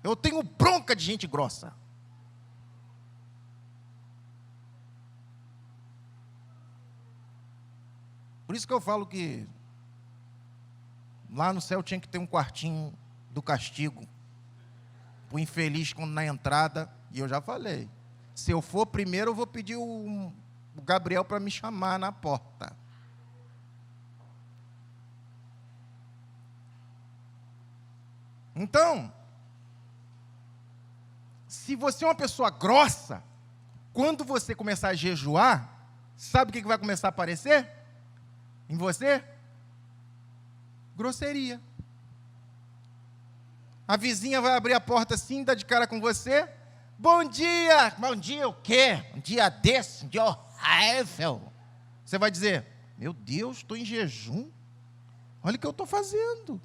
Eu tenho bronca de gente grossa. Por isso que eu falo que lá no céu tinha que ter um quartinho do castigo para o infeliz quando na entrada, e eu já falei, se eu for primeiro eu vou pedir o Gabriel para me chamar na porta. Então, se você é uma pessoa grossa, quando você começar a jejuar, sabe o que vai começar a aparecer em você? Grosseria. A vizinha vai abrir a porta assim, dar de cara com você. Bom dia! Bom dia o quê? Um dia desse, um dia horrível. Você vai dizer, meu Deus, estou em jejum. Olha o que eu estou fazendo.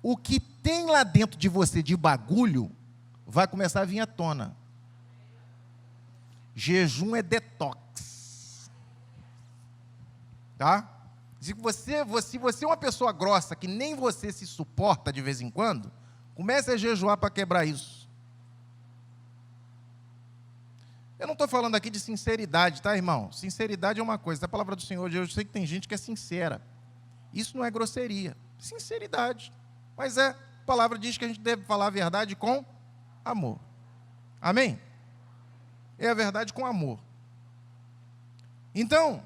O que tem lá dentro de você de bagulho, vai começar a vir à tona. Jejum é detox. Tá? Se você é uma pessoa grossa, que nem você se suporta de vez em quando, comece a jejuar para quebrar isso. Eu não estou falando aqui de sinceridade, tá, irmão? Sinceridade é uma coisa, a palavra do Senhor, eu sei que tem gente que é sincera. Isso não é grosseria, sinceridade. Mas a palavra diz que a gente deve falar a verdade com amor. Amém? É a verdade com amor. Então,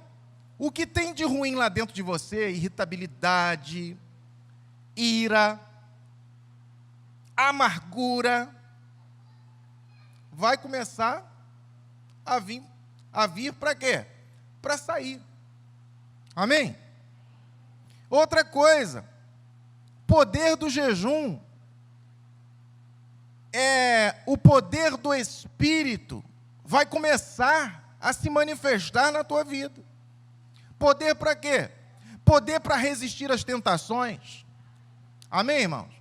o que tem de ruim lá dentro de você, irritabilidade, ira, amargura, vai começar a vir para quê? Para sair. Amém? Outra coisa, poder do jejum o poder do Espírito vai começar a se manifestar na tua vida. Poder para quê? Poder para resistir às tentações. Amém, irmãos?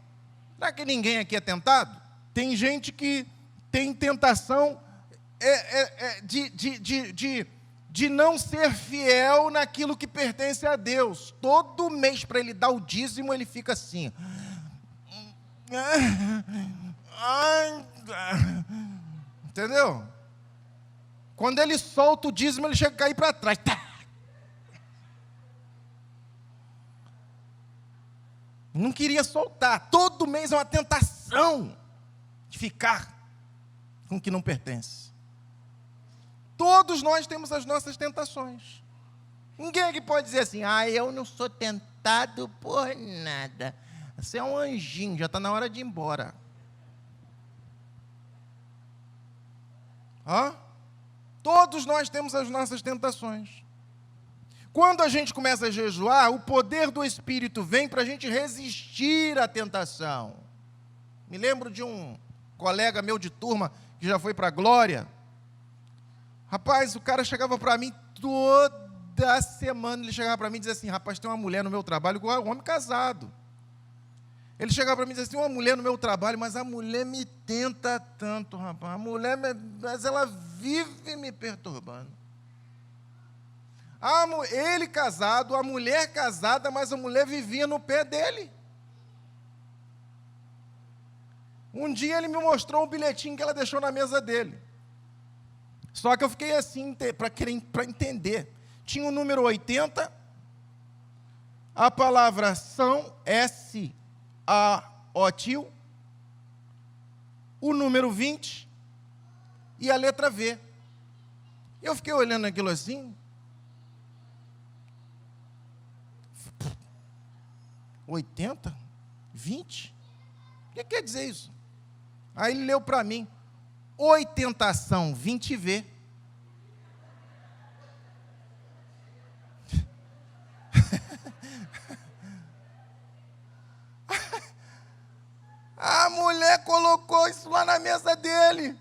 Será que ninguém aqui é tentado? Tem gente que tem tentação de não ser fiel naquilo que pertence a Deus. Todo mês, para ele dar o dízimo, ele fica assim. Entendeu? Quando ele solta o dízimo, ele chega a cair para trás. Não queria soltar. Todo mês é uma tentação de ficar com o que não pertence. Todos nós temos as nossas tentações. Ninguém aqui pode dizer assim, eu não sou tentado por nada. Você é um anjinho, já está na hora de ir embora. Todos nós temos as nossas tentações. Quando a gente começa a jejuar, o poder do Espírito vem para a gente resistir à tentação. Me lembro de um colega meu de turma, que já foi para a glória. Rapaz, o cara chegava para mim toda semana, ele chegava para mim e dizia assim, rapaz, tem uma mulher no meu trabalho, igual um homem casado. Ele chegava para mim e dizia assim, tem uma mulher no meu trabalho, mas a mulher me tenta tanto, rapaz. Mas ela vive me perturbando. Ele casado, a mulher casada, mas a mulher vivia no pé dele. Um dia ele me mostrou um bilhetinho que ela deixou na mesa dele. Só que eu fiquei assim, para entender. Tinha o número 80, a palavra são, S-A-O-T-I-O, o número 20 e a letra V. Eu fiquei olhando aquilo assim. 80? 20? O que quer dizer isso? Aí ele leu para mim, oitentação 20V. A mulher colocou isso lá na mesa dele.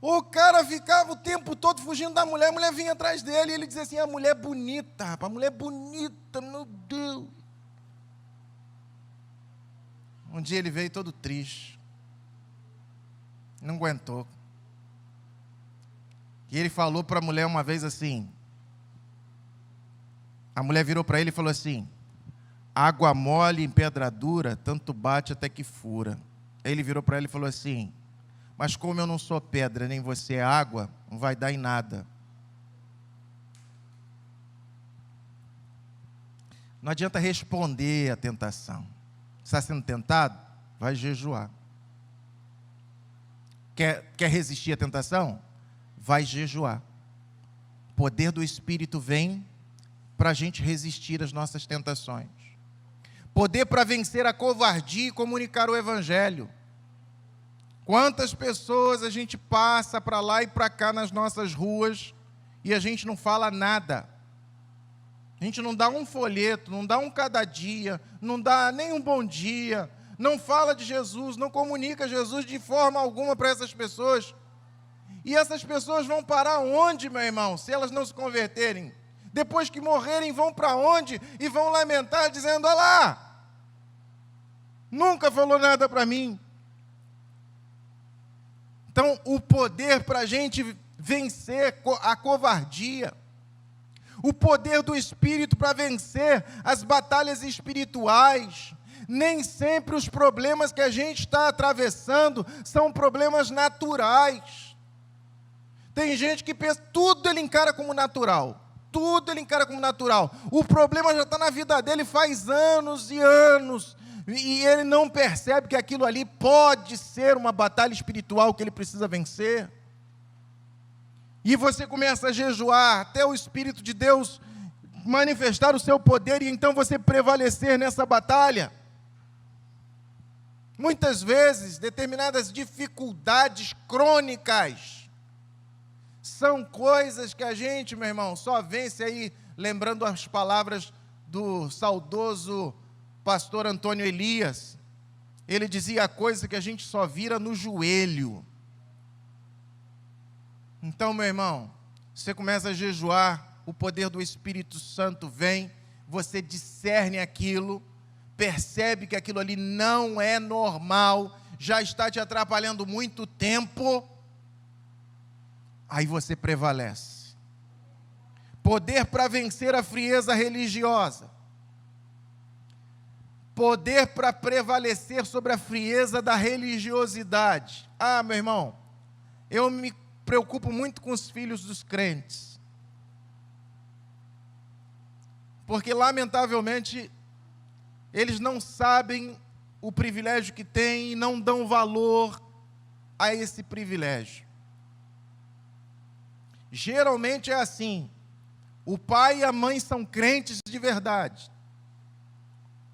O cara ficava o tempo todo fugindo da mulher, a mulher vinha atrás dele, e ele dizia assim, a mulher bonita, rapaz, a mulher bonita, meu Deus. Um dia ele veio todo triste, não aguentou. E ele falou para a mulher uma vez assim, a mulher virou para ele e falou assim, água mole em pedra dura, tanto bate até que fura. Aí ele virou para ela e falou assim, mas como eu não sou pedra, nem você é água, não vai dar em nada. Não adianta responder à tentação. Está sendo tentado? Vai jejuar. Quer resistir à tentação? Vai jejuar. O poder do Espírito vem para a gente resistir às nossas tentações. Poder para vencer a covardia e comunicar o Evangelho. Quantas pessoas a gente passa para lá e para cá nas nossas ruas e a gente não fala nada. A gente não dá um folheto, não dá um cada dia, não dá nem um bom dia, não fala de Jesus, não comunica Jesus de forma alguma para essas pessoas. E essas pessoas vão parar onde, meu irmão, se elas não se converterem? Depois que morrerem, vão para onde? E vão lamentar dizendo, olha lá, nunca falou nada para mim. Então, o poder para a gente vencer a covardia, o poder do Espírito para vencer as batalhas espirituais. Nem sempre os problemas que a gente está atravessando são problemas naturais. Tem gente que pensa, tudo ele encara como natural. Tudo ele encara como natural. O problema já está na vida dele faz anos e anos. E ele não percebe que aquilo ali pode ser uma batalha espiritual que ele precisa vencer. E você começa a jejuar até o Espírito de Deus manifestar o seu poder e então você prevalecer nessa batalha. Muitas vezes, determinadas dificuldades crônicas são coisas que a gente, meu irmão, só vence aí, lembrando as palavras do saudoso pastor Antônio Elias. Ele dizia a coisa que a gente só vira no joelho. Então, meu irmão, você começa a jejuar, o poder do Espírito Santo vem, você discerne aquilo, percebe que aquilo ali não é normal, já está te atrapalhando muito tempo, aí você prevalece. Poder para vencer a frieza religiosa. Poder para prevalecer sobre a frieza da religiosidade. Ah, meu irmão, eu me preocupo muito com os filhos dos crentes. Porque, lamentavelmente, eles não sabem o privilégio que têm e não dão valor a esse privilégio. Geralmente é assim, o pai e a mãe são crentes de verdade,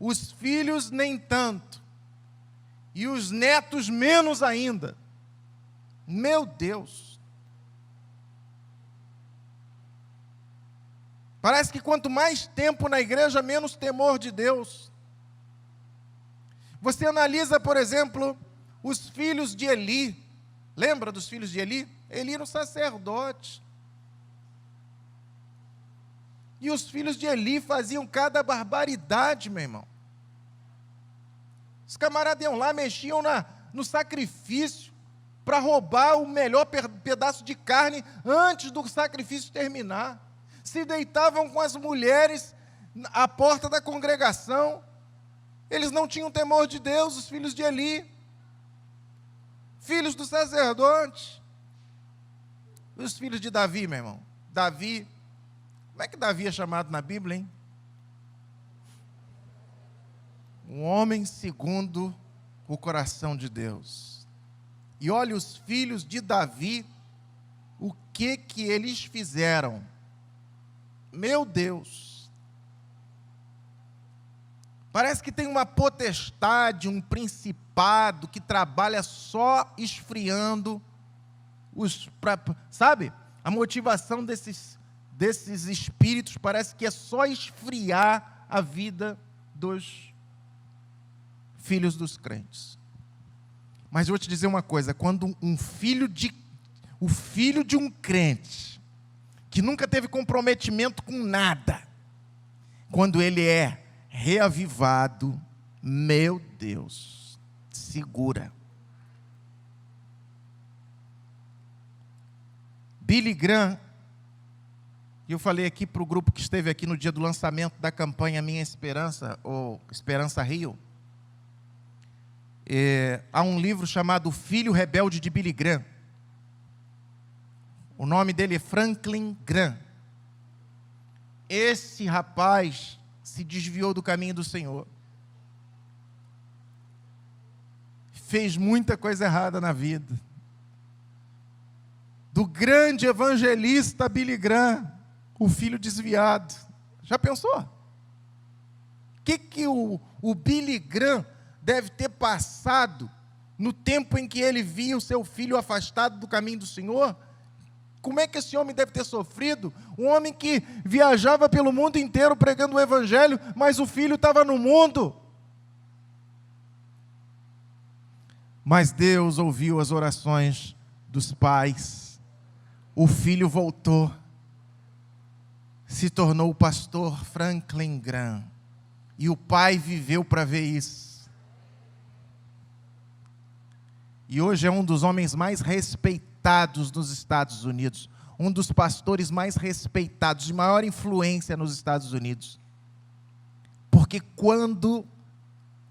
os filhos nem tanto, e os netos menos ainda. Meu Deus! Parece que quanto mais tempo na igreja, menos temor de Deus. Você analisa, por exemplo, os filhos de Eli. Lembra dos filhos de Eli? Eli era um sacerdote. E os filhos de Eli faziam cada barbaridade, meu irmão. Os camaradas iam lá, mexiam no sacrifício para roubar o melhor pedaço de carne antes do sacrifício terminar. Se deitavam com as mulheres à porta da congregação. Eles não tinham temor de Deus, os filhos de Eli, filhos do sacerdote. Os filhos de Davi, meu irmão. Davi, como é que Davi é chamado na Bíblia, hein? Um homem segundo o coração de Deus. E olha os filhos de Davi, o que eles fizeram. Meu Deus! Parece que tem uma potestade, um principado que trabalha só esfriando sabe? A motivação desses espíritos parece que é só esfriar a vida dos filhos dos crentes. Mas eu vou te dizer uma coisa, quando o filho de um crente, que nunca teve comprometimento com nada, quando ele é reavivado, meu Deus, segura. Billy Graham, eu falei aqui para o grupo que esteve aqui no dia do lançamento da campanha Minha Esperança, ou Esperança Rio, há um livro chamado Filho Rebelde de Billy Graham. O nome dele é Franklin Graham. Esse rapaz se desviou do caminho do Senhor. Fez muita coisa errada na vida. Do grande evangelista Billy Graham, o filho desviado. Já pensou? O que o Billy Graham deve ter passado no tempo em que ele via o seu filho afastado do caminho do Senhor? Como é que esse homem deve ter sofrido? Um homem que viajava pelo mundo inteiro pregando o evangelho, mas o filho estava no mundo. Mas Deus ouviu as orações dos pais. O filho voltou. Se tornou o pastor Franklin Graham. E o pai viveu para ver isso. E hoje é um dos homens mais respeitados nos Estados Unidos. um dos pastores mais respeitados, de maior influência nos Estados Unidos. Porque quando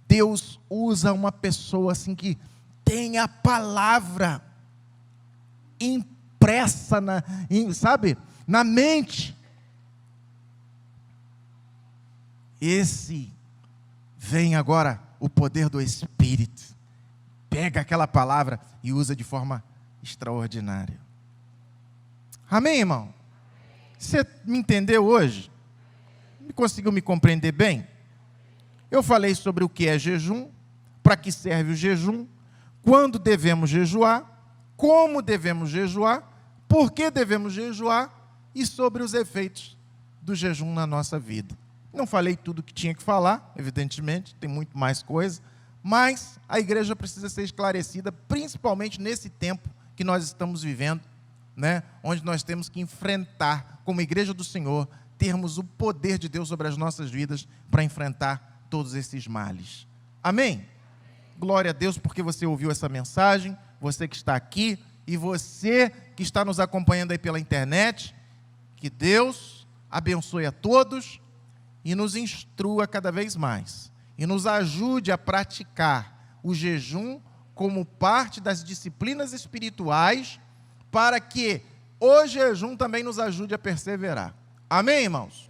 Deus usa uma pessoa assim que tem a palavra impressa na mente, esse vem agora o poder do Espírito, pega aquela palavra e usa de forma extraordinária. Amém, irmão? Você me entendeu hoje? Conseguiu me compreender bem? Eu falei sobre o que é jejum, para que serve o jejum, quando devemos jejuar, como devemos jejuar, por que devemos jejuar e sobre os efeitos do jejum na nossa vida. Não falei tudo o que tinha que falar, evidentemente, tem muito mais coisa, mas a igreja precisa ser esclarecida, principalmente nesse tempo que nós estamos vivendo, né? Onde nós temos que enfrentar, como igreja do Senhor, termos o poder de Deus sobre as nossas vidas para enfrentar todos esses males. Amém? Glória a Deus porque você ouviu essa mensagem, você que está aqui e você que está nos acompanhando aí pela internet. Que Deus abençoe a todos e nos instrua cada vez mais e nos ajude a praticar o jejum como parte das disciplinas espirituais, para que o jejum também nos ajude a perseverar. Amém, irmãos?